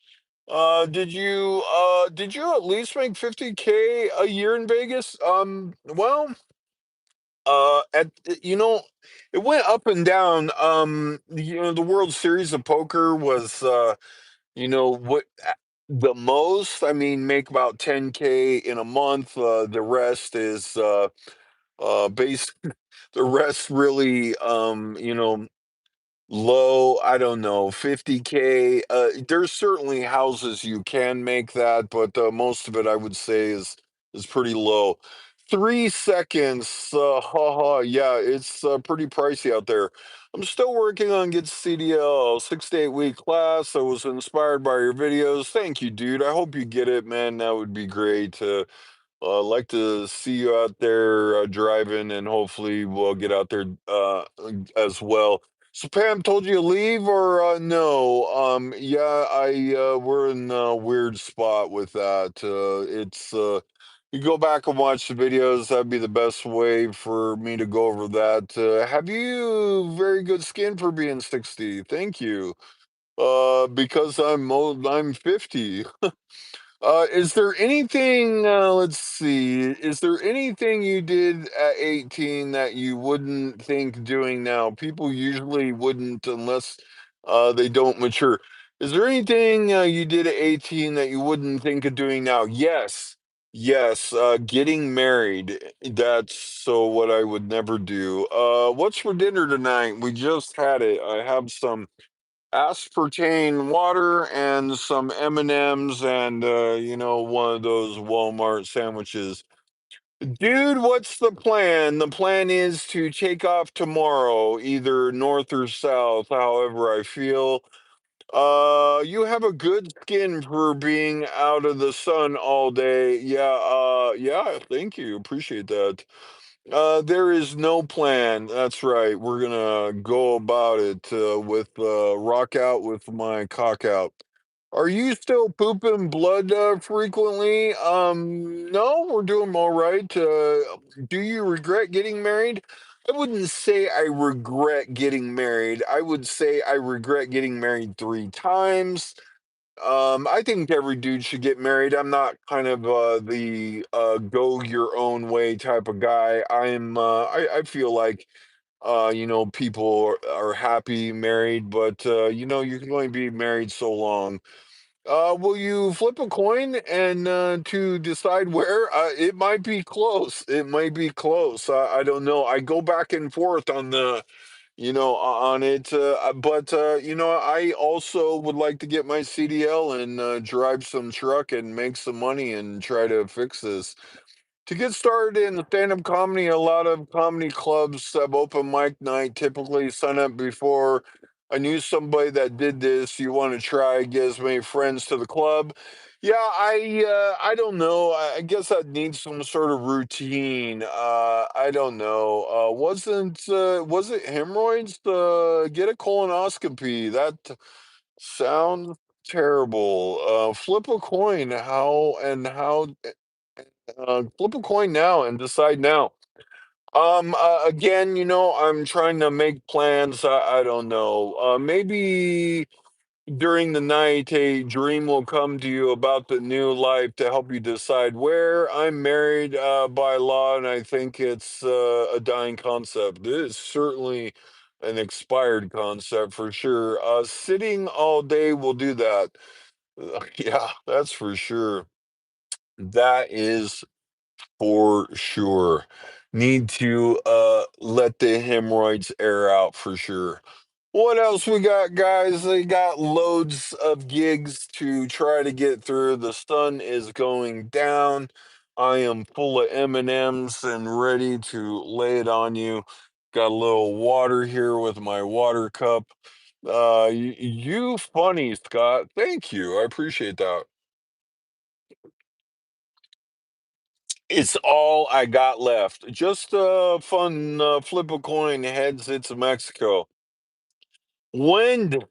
Did you at least make 50K a year in Vegas? Well, at it went up and down. The World Series of Poker was what the most, I mean, make about 10K in a month. The rest is base the rest really low, I don't know, 50K. There's certainly houses you can make that, but most of it I would say is pretty low. 3 seconds, haha, yeah, it's pretty pricey out there. I'm still working on get CDL, 6 to 8 week class. I was inspired by your videos. Thank you, dude. I hope you get it, man. That would be great. Like to see you out there driving, and hopefully we'll get out there as well. So Pam told you to leave, or no? Yeah, I we're in a weird spot with that. It's You go back and watch the videos. That'd be the best way for me to go over that. Have you very good skin for being 60? Thank you. Because I'm old, I'm 50. Is there anything, let's see, is there anything you did at 18 that you wouldn't think doing now? People usually wouldn't unless they don't mature. Is there anything you did at 18 that you wouldn't think of doing now? Yes. Yes, getting married. That's so what I would never do. What's for dinner tonight? We just had it. I have some aspartame water and some M&Ms and one of those Walmart sandwiches. Dude, what's the plan? The plan is to take off tomorrow, either north or south, however I feel. You have a good skin for being out of the sun all day. Yeah, yeah, thank you. Appreciate that. There is no plan. That's right. We're gonna go about it with rock out with my cock out. Are you still pooping blood frequently? No, we're doing all right. Do you regret getting married? I wouldn't say I regret getting married. I would say I regret getting married 3 times. I think every dude should get married. I'm not kind of the go your own way type of guy. I feel like people are happy married, but you can only be married so long. Will you flip a coin and to decide where? It might be close. It might be close. I don't know. I go back and forth on on it. But I also would like to get my CDL and drive some truck and make some money and try to fix this. To get started in stand-up comedy, a lot of comedy clubs have open mic night. Typically, sign up before. I knew somebody that did this. You want to try, get as many friends to the club. Yeah, I don't know. I guess I'd need some sort of routine. I don't know. Was it hemorrhoids? Get a colonoscopy. That sounds terrible. Flip a coin. How flip a coin now and decide now. Again, I'm trying to make plans. I don't know. Maybe During the night, a dream will come to you about the new life to help you decide where. I'm married by law, and I think it's a dying concept. It is certainly an expired concept for sure. Sitting all day will do that. Yeah, that's for sure. That is for sure. Need to let the hemorrhoids air out for sure. What else we got, guys? They got loads of gigs to try to get through. The sun is going down. I am full of M&Ms and ready to lay it on you. Got a little water here with my water cup. You funny, Scott. Thank you. I appreciate that. It's all I got left. Just fun flip a coin, heads, it's Mexico. When?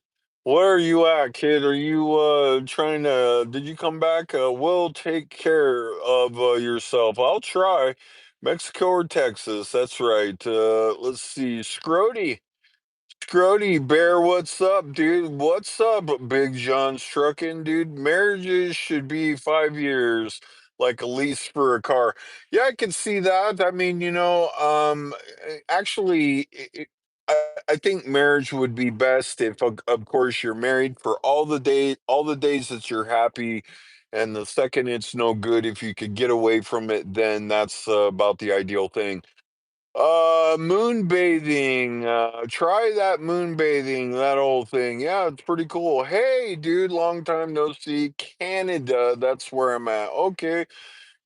Where are you at, kid? Are you trying to? Did you come back? We'll take care of yourself. I'll try. Mexico or Texas? That's right. Let's see. Scrody Bear, what's up, dude? What's up, Big John's trucking, dude? Marriages should be 5 years, like a lease for a car. Yeah, I can see that. I mean, actually, I think marriage would be best if, of course, you're married for all the days that you're happy, and the second it's no good, if you could get away from it, then that's about the ideal thing. Moon bathing. Try that moon bathing, that old thing. Yeah, it's pretty cool. Hey, dude, long time no see. Canada, that's where I'm at. Okay,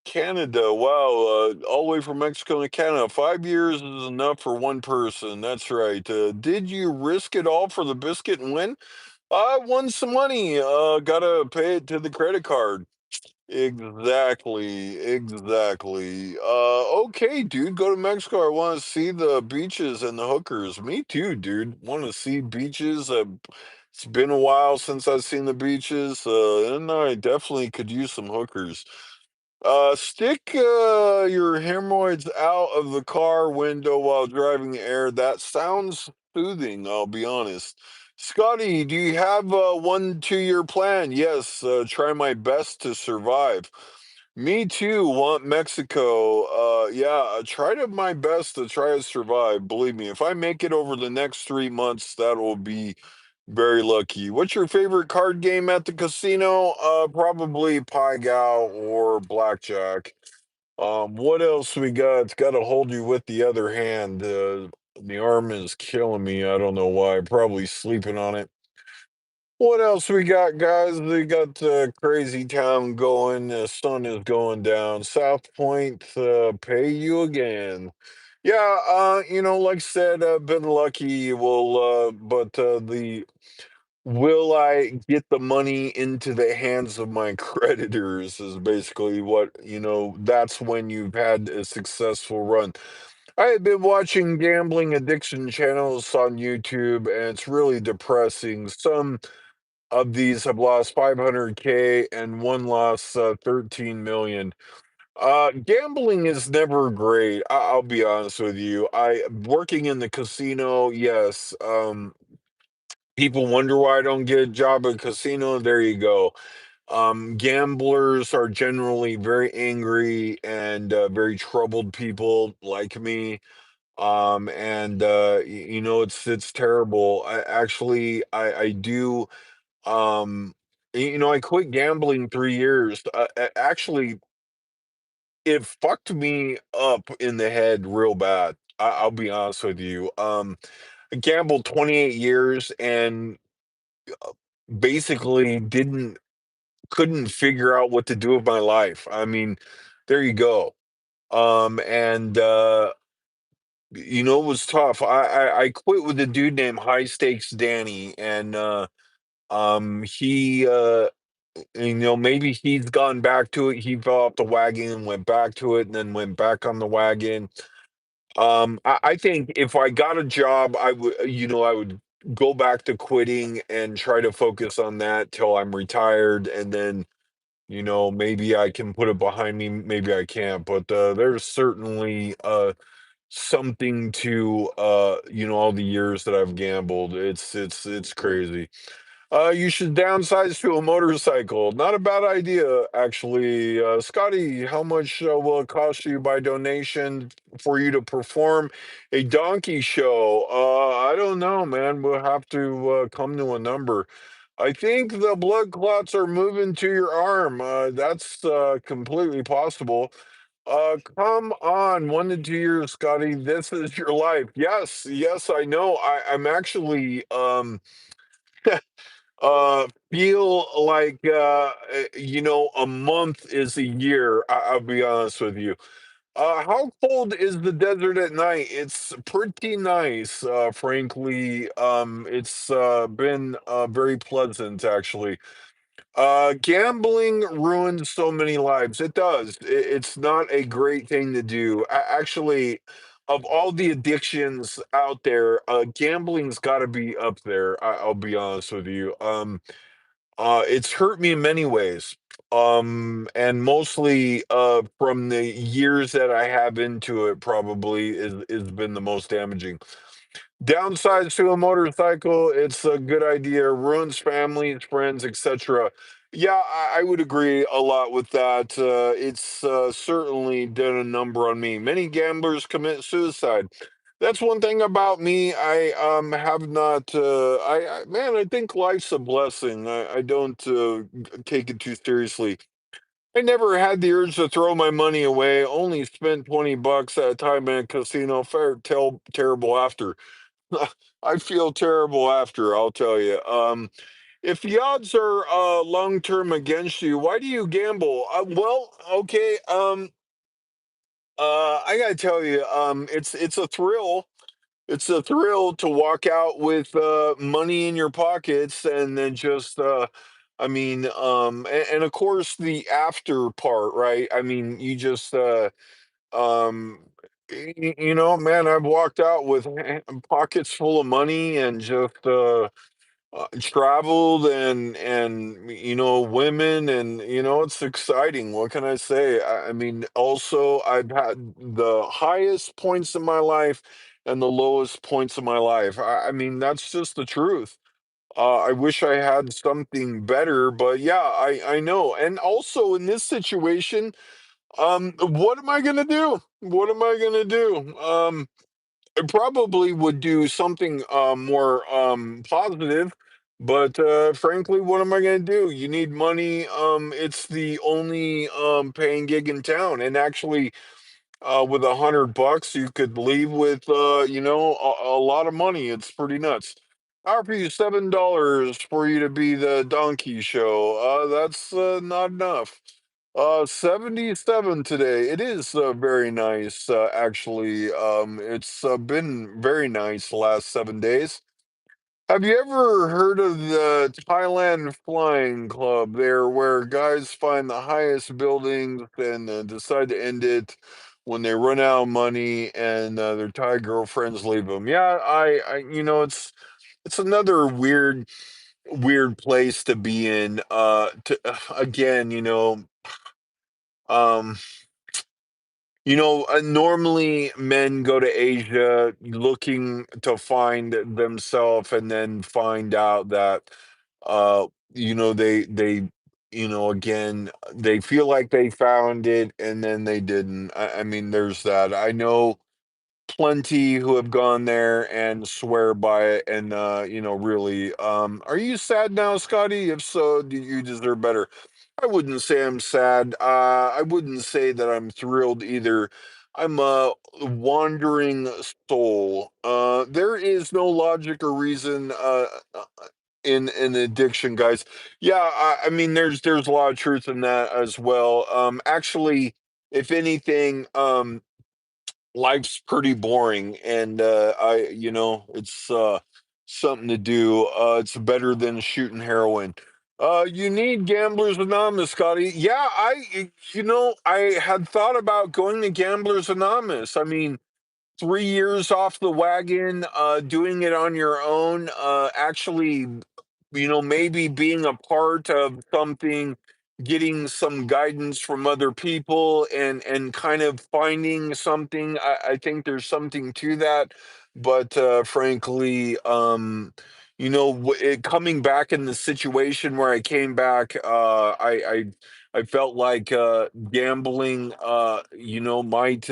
Canada. Wow, all the way from Mexico to Canada. 5 years is enough for one person. That's right. Did you risk it all for the biscuit and win? I won some money. Gotta pay it to the credit card. Exactly, exactly. Okay, dude, go to Mexico. I want to see the beaches and the hookers. Me too, dude. Want to see beaches. It's been a while since I've seen the beaches, and I definitely could use some hookers. Stick your hemorrhoids out of the car window while driving the air. That sounds soothing, I'll be honest. Scotty, do you have a 1 2 year plan? Yes, try my best to survive. Me too, want Mexico. Yeah, try to my best to try to survive. Believe me, if I make it over the next 3 months, that will be very lucky. What's your favorite card game at the casino? Probably Pai Gow or Blackjack. What else we got? It's got to hold you with the other hand. The arm is killing me. I don't know why. Probably sleeping on it. What else we got, guys? We got Crazy Town going. The sun is going down. South Point, pay you again. Yeah, like I said, been lucky. But the will I get the money into the hands of my creditors is basically that's when you've had a successful run. I have been watching gambling addiction channels on YouTube, and it's really depressing. Some of these have lost 500K and one lost 13 million. Gambling is never great. I'll be honest with you. I working in the casino, yes. People wonder why I don't get a job at a casino. There you go. Gamblers are generally very angry and very troubled people like me. And it's terrible. I do. Um, I quit gambling 3 years. Actually, it fucked me up in the head real bad. I'll be honest with you. I gambled 28 years and basically didn't couldn't figure out what to do with my life. I mean, there you go. And it was tough. I quit with a dude named High Stakes Danny, and he maybe he's gone back to it. He fell off the wagon and went back to it, and then went back on the wagon. I think if I got a job, I would go back to quitting and try to focus on that till I'm retired, and then maybe I can put it behind me, maybe I can't, but there's certainly something to all the years that I've gambled. It's crazy. You should downsize to a motorcycle. Not a bad idea, actually. Scotty, how much will it cost you by donation for you to perform a donkey show? I don't know, man. We'll have to come to a number. I think the blood clots are moving to your arm. That's completely possible. Come on, 1 to 2 years, Scotty. This is your life. Yes, yes, I know. I'm actually feel like a month is a year. I'll be honest with you. How cold is the desert at night? It's pretty nice, frankly. It's been very pleasant, actually. Gambling ruins so many lives. It does. It's not a great thing to do. Actually, of all the addictions out there, gambling's got to be up there. I'll be honest with you. It's hurt me in many ways. And mostly from the years that I have into it, probably is been the most damaging. Downsides to a motorcycle, it's a good idea. Ruins families, friends, etc. Yeah, I would agree a lot with that. It's certainly done a number on me. Many gamblers commit suicide. That's one thing about me. I have not. Man, I think life's a blessing. I don't take it too seriously. I never had the urge to throw my money away. Only spent $20 at a time in a casino. Fared terrible after. I feel terrible after, I'll tell you. If the odds are long term against you, why do you gamble? Well, okay. I gotta tell you, it's a thrill. It's a thrill to walk out with money in your pockets and then just, and of course the after part, right? I mean, you just, um, man, I've walked out with pockets full of money and just traveled and women and it's exciting. What can I say? I mean, also I've had the highest points in my life and the lowest points in my life. I mean, that's just the truth. I wish I had something better, but yeah, I know. And also in this situation, what am I gonna do? What am I gonna do? I probably would do something more positive, but frankly, what am I going to do? You need money. It's the only paying gig in town, and actually, with $100, you could leave with a lot of money. It's pretty nuts. I offer you $7 for you to be the donkey show. That's not enough. 77 today. It is very nice, actually. It's been very nice the last 7 days. Have you ever heard of the Thailand Flying Club there, where guys find the highest buildings and decide to end it when they run out of money and their Thai girlfriends leave them? Yeah, it's another weird place to be in. Again, um, normally men go to Asia looking to find themselves and then find out that, again, they feel like they found it and then they didn't. I mean, there's that. I know plenty who have gone there and swear by it and really are you sad now, Scotty? If so, do you deserve better? I wouldn't say I'm sad. I wouldn't say that I'm thrilled either. I'm a wandering soul. There is no logic or reason in addiction, guys. Yeah, I mean there's a lot of truth in that as well. Actually, if anything, life's pretty boring and it's something to do. It's better than shooting heroin. You need Gamblers Anonymous, Scotty. Yeah, I had thought about going to Gamblers Anonymous. I mean, 3 years off the wagon, doing it on your own, actually, maybe being a part of something, getting some guidance from other people and kind of finding something. I think there's something to that. But frankly, coming back in the situation where I came back, I felt like gambling, might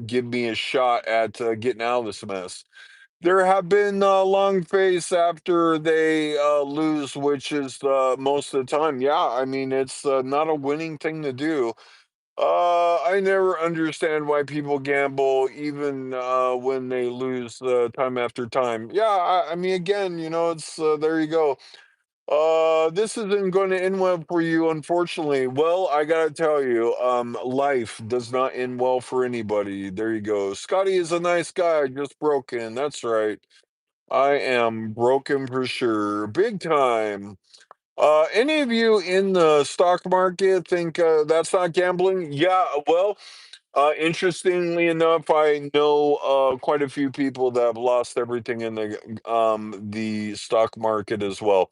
give me a shot at getting out of this mess. There have been long face after they lose, which is most of the time. Yeah, I mean, it's not a winning thing to do. I never understand why people gamble even when they lose time after time. Yeah, I mean, again, it's there you go. This isn't going to end well for you, unfortunately. Well, I gotta tell you, life does not end well for anybody. There you go. Scotty is a nice guy, just broken. That's right. I am broken for sure, big time. Any of you in the stock market think that's not gambling? Yeah, well, interestingly enough, I know quite a few people that have lost everything in the stock market as well.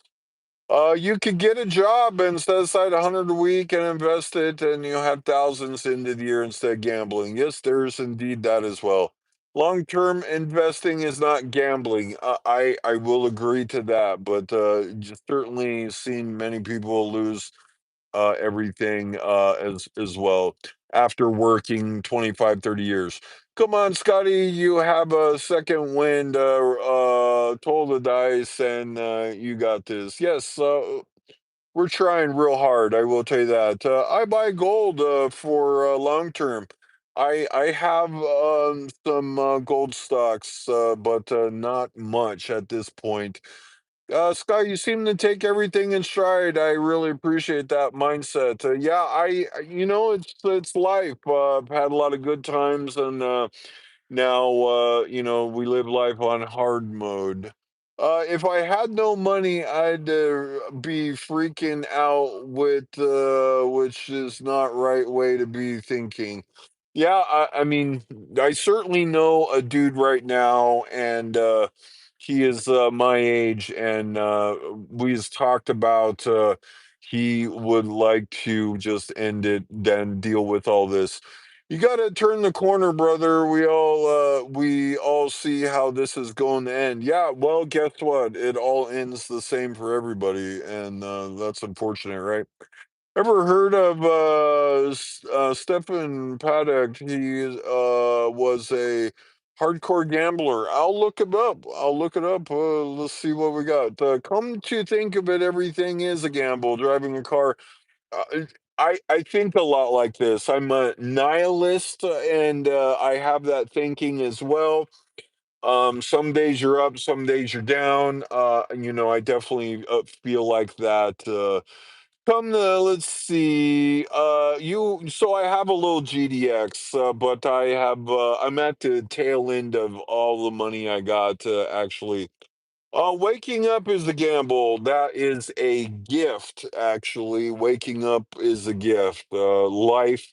You could get a job and set aside 100 a week and invest it, and you have thousands into the year instead of gambling. Yes, there's indeed that as well. Long-term investing is not gambling. I will agree to that, but just certainly seen many people lose everything as well after working 25, 30 years. Come on, Scotty, you have a second wind, toll the dice, and you got this. Yes, we're trying real hard, I will tell you that. I buy gold for long term. I have some gold stocks, but not much at this point. Scott, you seem to take everything in stride. I really appreciate that mindset. Yeah, it's life. I've had a lot of good times, and now, we live life on hard mode. If I had no money, I'd be freaking out which is not right way to be thinking. Yeah, I mean, I certainly know a dude right now, and he is my age, and we've talked about he would like to just end it, then deal with all this. You got to turn the corner, brother. We all see how this is going to end. Yeah, well, guess what? It all ends the same for everybody, and that's unfortunate, right? Ever heard of Stephen Paddock? He was a hardcore gambler. I'll look him up. I'll look it up. Let's see what we got. Come to think of it, everything is a gamble. Driving a car. I think a lot like this. I'm a nihilist, and I have that thinking as well. Some days you're up, some days you're down. I definitely feel like that. Let's see. So I have a little GDX, but I'm at the tail end of all the money I got to actually. Waking up is a gamble. That is a gift, actually. Waking up is a gift. Life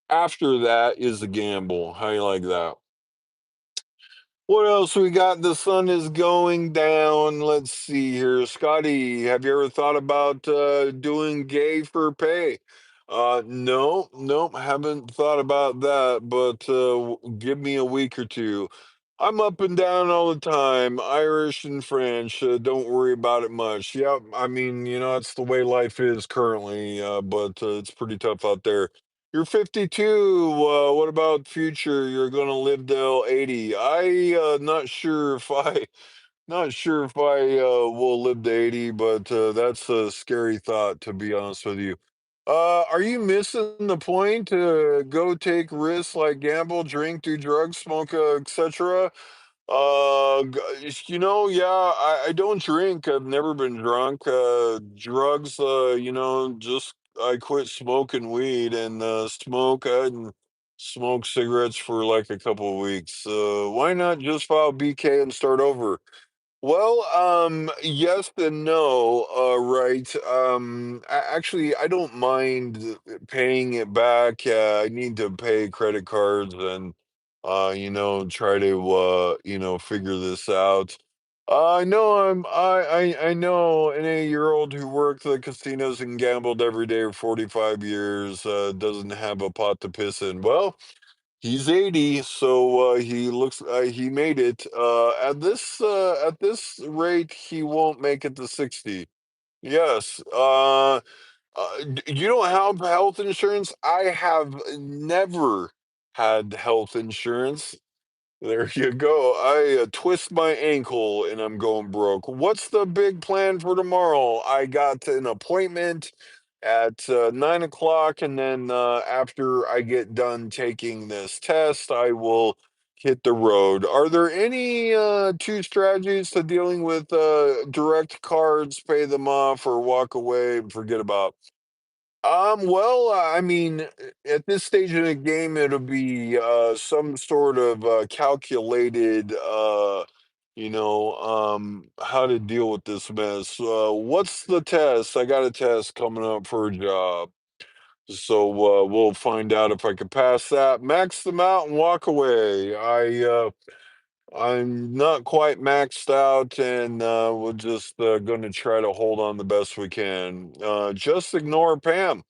after that is a gamble. How you like that? What else we got? The sun is going down. Let's see here. Scotty, have you ever thought about doing gay for pay? No, nope, haven't thought about that, but give me a week or two. I'm up and down all the time, Irish and French. Don't worry about it much. Yeah, I mean, that's the way life is currently, but it's pretty tough out there. You're 52. What about future? You're gonna live till 80. Not sure if I, not sure if I will live to 80, but that's a scary thought, to be honest with you. Are you missing the point to go take risks like gamble, drink, do drugs, smoke, etc.? Yeah, I don't drink. I've never been drunk. Drugs, just I quit smoking weed and smoke. I hadn't smoked cigarettes for like a couple of weeks. Why not just file BK and start over? Well, yes and no, right. Actually, I don't mind paying it back. I need to pay credit cards and, try to, figure this out. I know an 80-year-old who worked the casinos and gambled every day for 45 years, doesn't have a pot to piss in. Well, He's 80, so he made it. At this rate, he won't make it to 60. Yes. You don't have health insurance? I have never had health insurance. There you go. I twist my ankle and I'm going broke. What's the big plan for tomorrow? I got an appointment at 9 o'clock, and then after I get done taking this test, I will hit the road. Are there any two strategies to dealing with direct cards, pay them off, or walk away and forget about? Well, I mean, at this stage in the game, it'll be some sort of calculated, how to deal with this mess. What's the test? I got a test coming up for a job. So we'll find out if I can pass that, max them out, and walk away. I'm not quite maxed out, and we're just going to try to hold on the best we can. Just ignore Pam.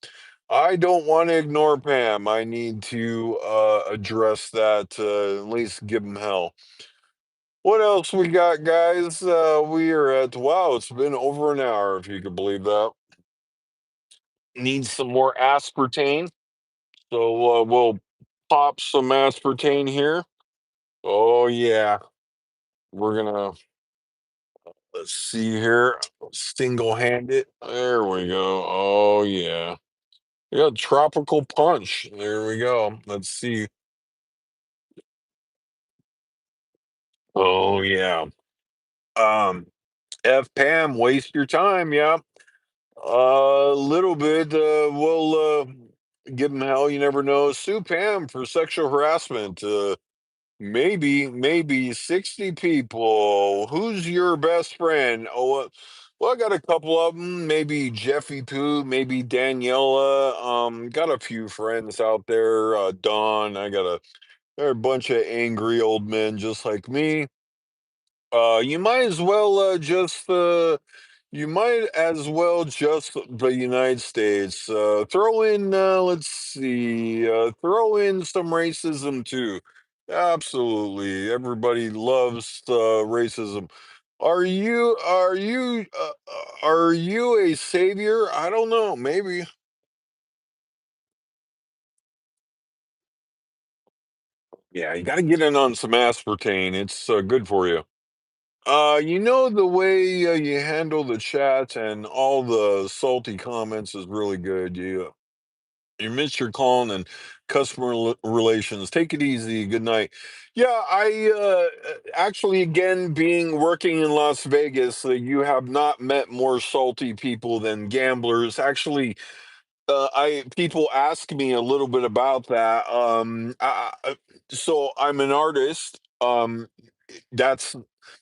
I don't want to ignore Pam. I need to address that, at least give him hell. What else we got, guys? We are at, wow, it's been over an hour, if you could believe that. Need some more aspartame. So we'll pop some aspartame here. Oh, yeah. We're going to, let's see here, single handed. There we go. Oh, yeah. We got tropical punch. There we go. Let's see. Oh, yeah. Um, F Pam, waste your time. Yeah, a little bit. We'll give him hell. You never know. Sue Pam for sexual harassment. Maybe 60 people. Who's your best friend? Oh, well, I got a couple of them. Maybe Jeffy Pooh. Maybe Daniela. Got a few friends out there. Dawn. They're a bunch of angry old men just like me. You might as well you might as well just the United States. Throw in, let's see, throw in some racism too. Absolutely, everybody loves racism. Are you a savior? I don't know. Maybe. Yeah, you got to get in on some aspartame. It's good for you. You know, the way you handle the chat and all the salty comments is really good. You missed your calling and customer relations. Take it easy. Good night. Yeah, I actually, again, being working in Las Vegas, you have not met more salty people than gamblers. Actually, I people ask me a little bit about that. So I'm an artist. That's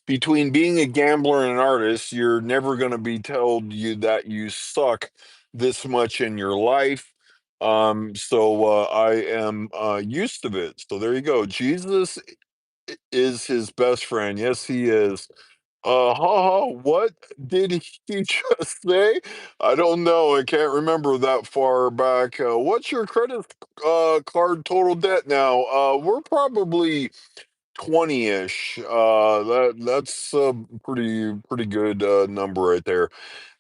between being a gambler and an artist, you're never going to be told you that you suck this much in your life. So I am used to it. So there you go. Jesus is his best friend. Yes, he is. What did he just say? I don't know. I can't remember that far back. What's your credit card total debt now? We're probably 20-ish. That's a pretty good number right there.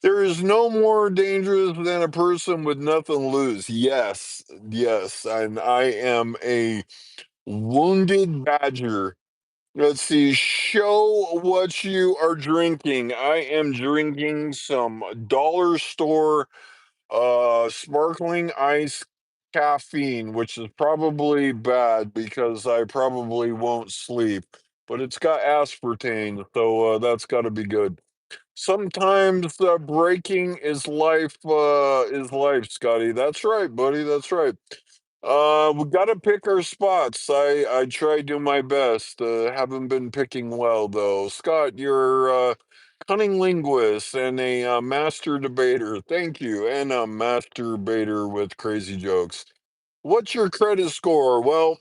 There is no more dangerous than a person with nothing to lose. Yes, yes, and I am a wounded badger. Let's see. Show what you are drinking. I am drinking some dollar store sparkling ice caffeine, which is probably bad because I probably won't sleep. But it's got aspartame, so that's got to be good. Sometimes breaking is life, Scotty. That's right, buddy. That's right. We gotta pick our spots. I try to do my best. Haven't been picking well though. Scott, you're a cunning linguist and a master debater. Thank you, and a master debater with crazy jokes. What's your credit score? Well,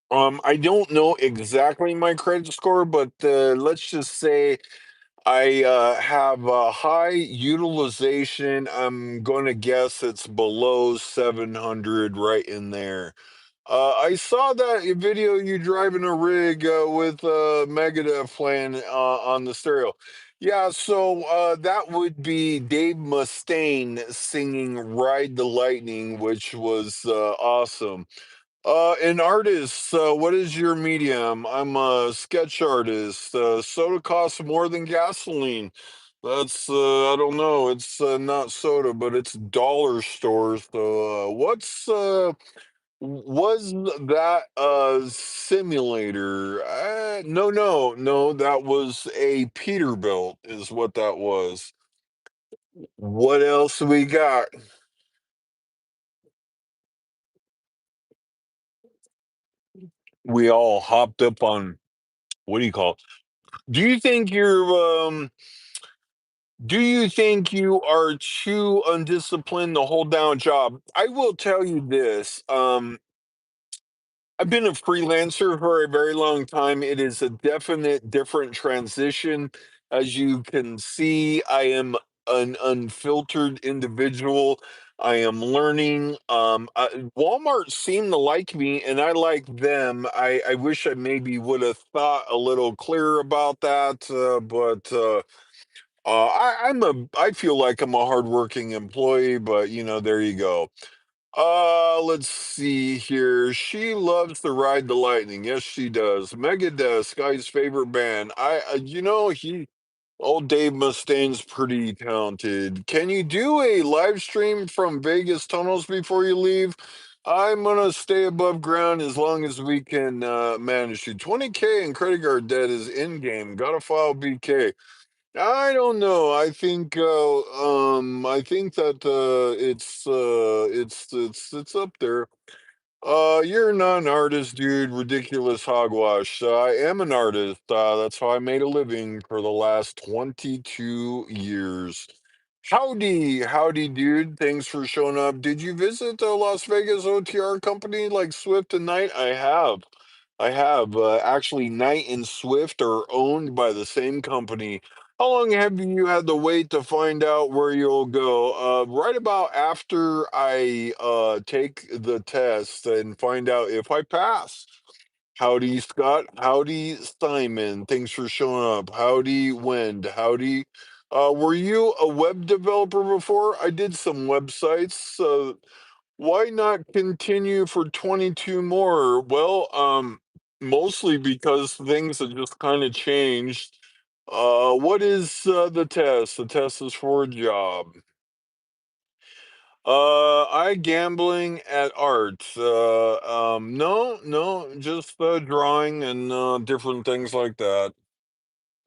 I don't know exactly my credit score, but let's just say I have a high utilization. I'm going to guess it's below 700, right in there. I saw that video you driving a rig with Megadeth playing on the stereo. Yeah, so that would be Dave Mustaine singing "Ride the Lightning," which was awesome. An artist, what is your medium? I'm a sketch artist. Soda costs more than gasoline. That's I don't know. It's not soda, but it's dollar stores. So, was that a simulator? No, that was a Peterbilt, is what that was. What else we got? We all hopped up on, what do you call it? Do you think you're do you think you are too undisciplined to hold down a job? I will tell you this. I've been a freelancer for a very long time. It is a definite different transition. As you can see, I am an unfiltered individual. I am learning. Walmart seemed to like me, and I like them. I wish I maybe would have thought a little clearer about that, I feel like I'm a hardworking employee, but there you go. Let's see here. She loves to ride the lightning. Yes, she does. Megadeth, Guy's favorite band. Old Dave Mustaine's pretty talented. Can you do a live stream from Vegas tunnels before you leave? I'm gonna stay above ground as long as we can manage to. 20K and credit card debt is in game. Gotta file BK. I don't know. I think that it's up there. You're not an artist, dude. Ridiculous hogwash. I am an artist. That's how I made a living for the last 22 years. Howdy, dude. Thanks for showing up. Did you visit the Las Vegas OTR company like Swift and Knight? I have. I have. Actually, Knight and Swift are owned by the same company. How long have you had to wait to find out where you'll go? Right about after I take the test and find out if I pass. Howdy, Scott. Howdy, Simon. Thanks for showing up. Howdy, Wend. Howdy. Were you a web developer before? I did some websites. Why not continue for 22 more? Well, mostly because things have just kind of changed. What is the test? The test is for a job. I gambling at art. No, just drawing and different things like that.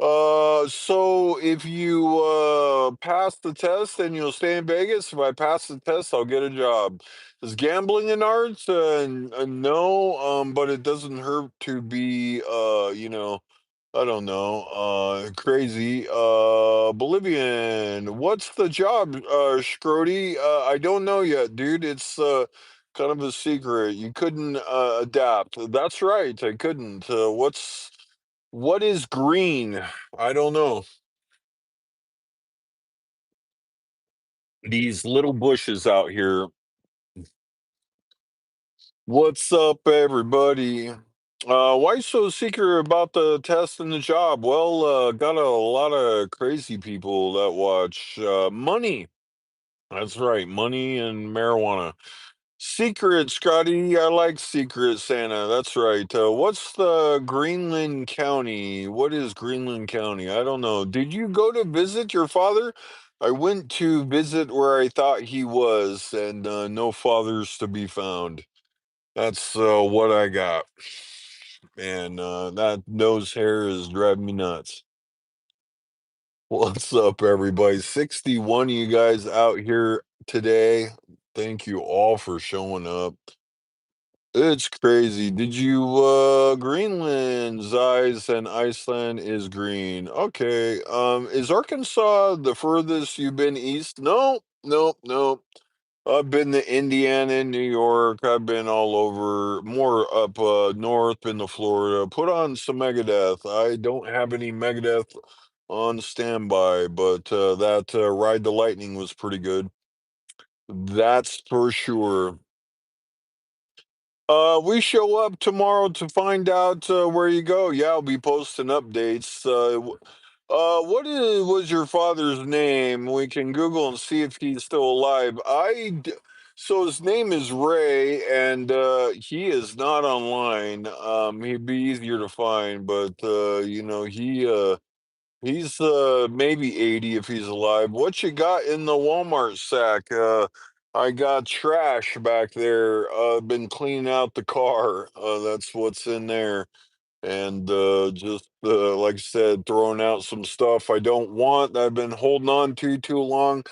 So if you pass the test, then you'll stay in Vegas. If I pass the test, I'll get a job. Is gambling an art? No, but it doesn't hurt to be, I don't know, crazy. Bolivian. What's the job, Scrody? I don't know yet, dude. It's kind of a secret. You couldn't adapt. That's right, I couldn't. What is green? I don't know. These little bushes out here. What's up, everybody? Why so secret about the test and the job? Well, got a lot of crazy people that watch. Money. That's right, money and marijuana. Secret, Scotty. I like Secret Santa. That's right. What's the Greenland County? What is Greenland County? I don't know. Did you go to visit your father? I went to visit where I thought he was, and no fathers to be found. That's what I got. And that nose hair is driving me nuts. What's up, everybody? 61 of you guys out here today. Thank you all for showing up. It's crazy. Did you Greenland's eyes and Iceland is green. Okay. Is Arkansas the furthest you've been east? No, no, no. I've been to Indiana and New York. I've been all over, more up north, been to Florida. Put on some Megadeth. I don't have any Megadeth on standby, but that Ride the Lightning was pretty good. That's for sure. We show up tomorrow to find out where you go. Yeah, I'll be posting updates. Was your father's name? We can Google and see if he's still alive. So his name is Ray, and he is not online. He'd be easier to find, but he's maybe 80 if he's alive. What you got in the Walmart sack? I got trash back there. Been cleaning out the car. That's what's in there. And just like I said, throwing out some stuff I don't want that I've been holding on to too long,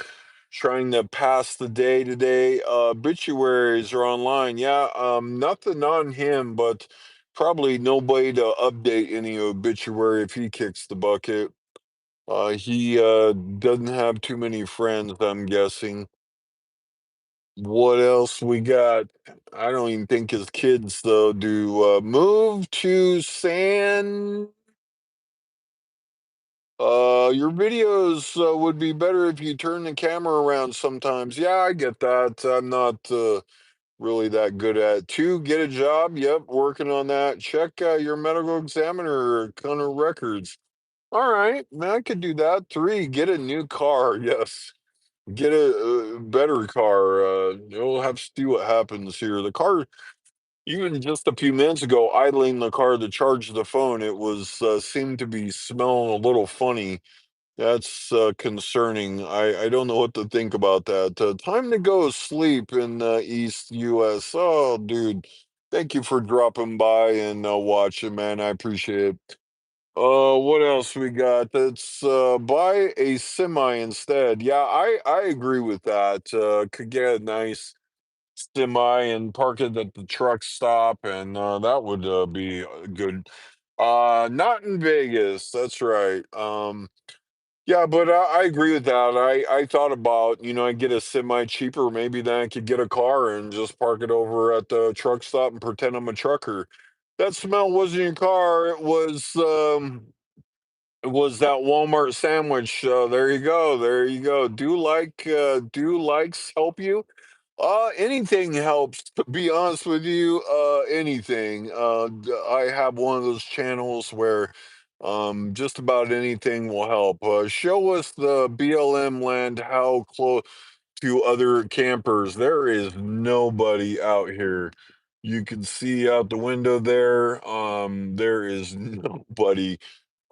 trying to pass the day today. Obituaries are online. Yeah, nothing on him, but probably nobody to update any obituary if he kicks the bucket. He doesn't have too many friends, I'm guessing. What else we got? I don't even think his kids though do. Move to San. Your videos would be better if you turn the camera around sometimes. Yeah, I get that. I'm not really that good at it. Two, get a job. Yep, working on that. Check your medical examiner kind of records. All right, man, I could do that. Three, get a new car. Yes. Get a better car. You'll have to see what happens here. The car, even just a few minutes ago, idling the car to charge the phone, it was seemed to be smelling a little funny. That's concerning. I don't know what to think about that. Time to go sleep in East US. Oh, dude, thank you for dropping by and watching, man. I appreciate it. What else we got? Let's buy a semi instead. Yeah, I agree with that. Could get a nice semi and park it at the truck stop, and that would be good. Not in Vegas. That's right. Yeah, but I agree with that. I thought about, I get a semi cheaper, maybe then I could get a car and just park it over at the truck stop and pretend I'm a trucker. That smell wasn't your car. It was that Walmart sandwich. There you go. There you go. Do likes help you? Anything helps, to be honest with you. Anything. I have one of those channels where just about anything will help. Show us the BLM land, how close to other campers. There is nobody out here. You can see out the window there. There is nobody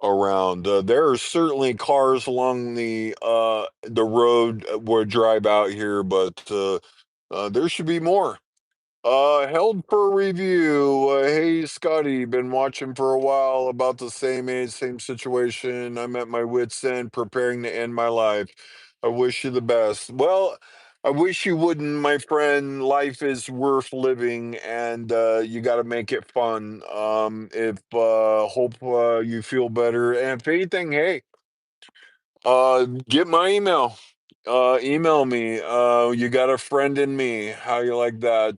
around. There are certainly cars along the road where drive out here, but there should be more. Held for review. Hey, Scotty, been watching for a while, about the same age, same situation. I'm at my wit's end, preparing to end my life. I wish you the best. Well, I wish you wouldn't, my friend. Life is worth living, and you got to make it fun. If hope you feel better, and if anything, hey, get my email. Email me. You got a friend in me. How you like that?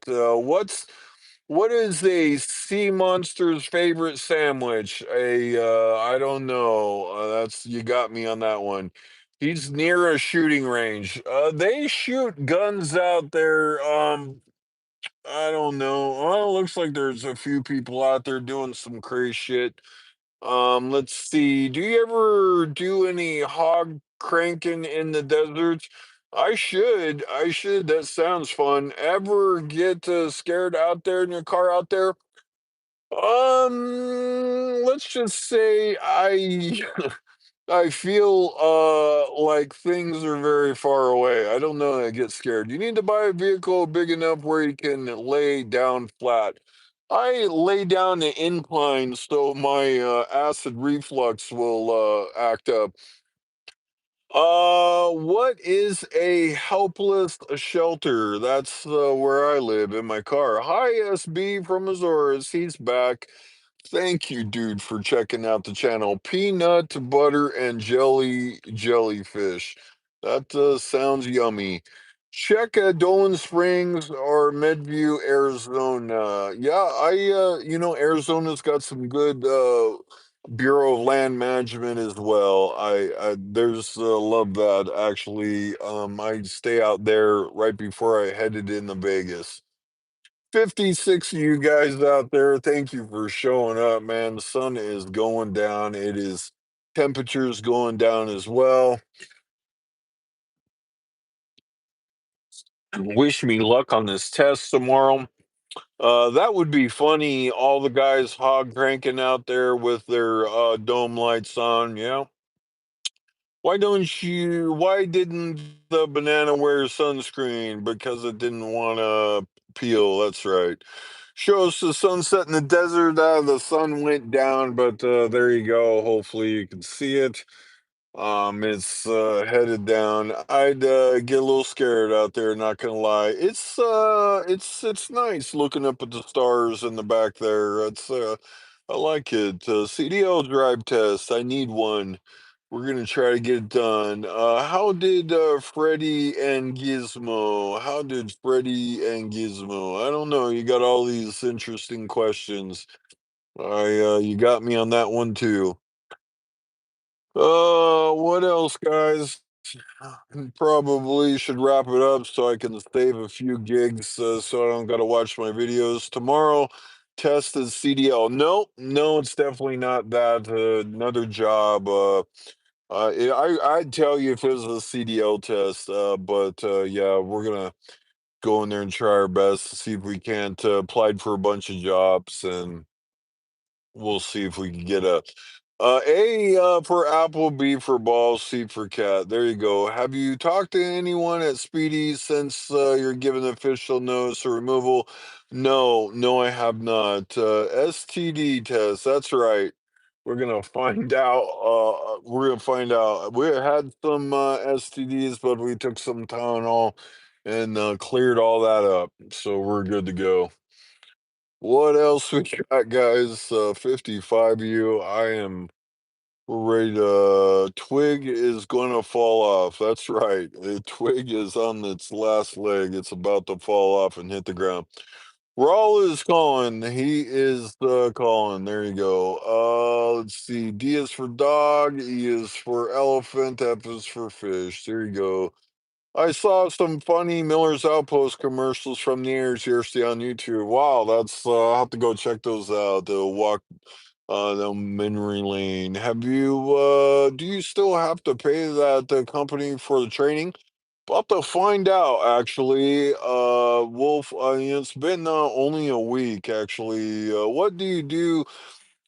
What is a sea monster's favorite sandwich? I don't know. That's You got me on that one. He's near a shooting range. They shoot guns out there. I don't know. Well, it looks like there's a few people out there doing some crazy shit. Let's see. Do you ever do any hog cranking in the desert? I should. I should. That sounds fun. Ever get scared out there in your car out there? Let's just say I feel like things are very far away. I don't know. I get scared. You need to buy a vehicle big enough where you can lay down flat. I lay down the incline so my acid reflux will act up. What is a helpless shelter? That's where I live in my car. Hi, SB from Azores. He's back. Thank you, dude, for checking out the channel. Peanut butter and jellyfish. That sounds yummy. Check Dolan Springs or Medview, Arizona. Yeah, Arizona's got some good Bureau of Land Management as well. I there's love that actually. I stay out there right before I headed into Vegas. 56 of you guys out there, thank you for showing up, man. The sun is going down. It is temperatures going down as well. Wish me luck on this test tomorrow. That would be funny. All the guys hog cranking out there with their dome lights on. Yeah. Why didn't the banana wear sunscreen? Because it didn't want to peel. That's right. Shows the sunset in the desert. The sun went down, but there you go. Hopefully you can see it. It's headed down. I'd get a little scared out there, not gonna lie. It's nice looking up at the stars in the back there. I like it. CDL drive test. I need one. We're gonna try to get it done. How did Freddy and Gizmo? How did Freddy and Gizmo? I don't know. You got all these interesting questions. You got me on that one too. What else, guys? Probably should wrap it up so I can save a few gigs, so I don't got to watch my videos tomorrow. Test is CDL. No, no, it's definitely not that. Another job. I'd tell you if it was a CDL test, but yeah, we're gonna go in there and try our best to see if we can't applied for a bunch of jobs, and we'll see if we can get A for apple, B for ball, C for cat. There you go. Have you talked to anyone at Speedy since you're given official notice of removal? No, no, I have not. STD test. That's right. We're gonna find out. We're gonna find out. We had some STDs, but we took some Tylenol and cleared all that up, so we're good to go. What else we got, guys? 55 of you. I am ready to. Twig is going to fall off. That's right. The twig is on its last leg. It's about to fall off and hit the ground. Raul is calling. He is calling. There you go. Let's see. D is for dog. E is for elephant. F is for fish. There you go. I saw some funny Miller's Outpost commercials from the Year's Yersty on YouTube. Wow, that's I'll have to go check those out. The walk down memory lane. Do you still have to pay that company for the training? About to find out actually. Wolf, it's been only a week actually. What do you do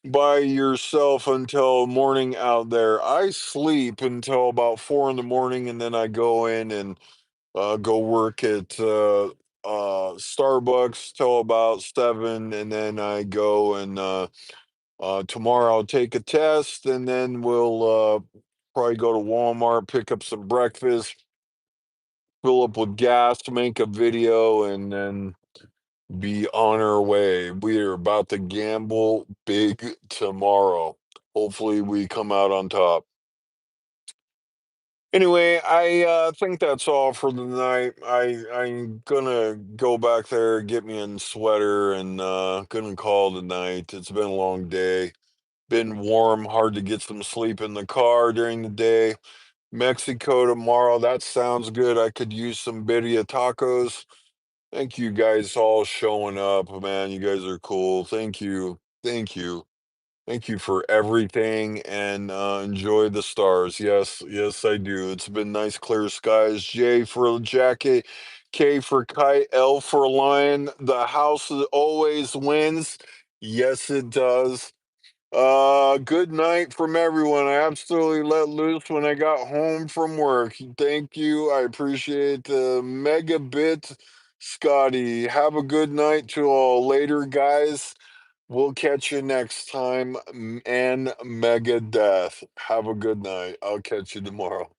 by yourself until morning out there? I sleep until about 4 in the morning, and then I go in and go work at Starbucks till about 7, and then I go and tomorrow I'll take a test, and then we'll probably go to Walmart, pick up some breakfast, fill up with gas, make a video, and then be on our way. We are about to gamble big tomorrow. Hopefully, we come out on top. Anyway, I think that's all for the night. I'm gonna go back there, get me a sweater, and gonna call it a night. It's been a long day. Been warm, hard to get some sleep in the car during the day. Mexico tomorrow. That sounds good. I could use some birria tacos. Thank you guys all showing up, man. You guys are cool. Thank you. Thank you. Thank you for everything, and enjoy the stars. Yes, yes, I do. It's been nice, clear skies. J for jacket, K for kite, L for lion. The house always wins. Yes, it does. Good night from everyone. I absolutely let loose when I got home from work. Thank you. I appreciate the megabit, Scotty. Have a good night to all. Later, guys. We'll catch you next time. And mega death. Have a good night. I'll catch you tomorrow.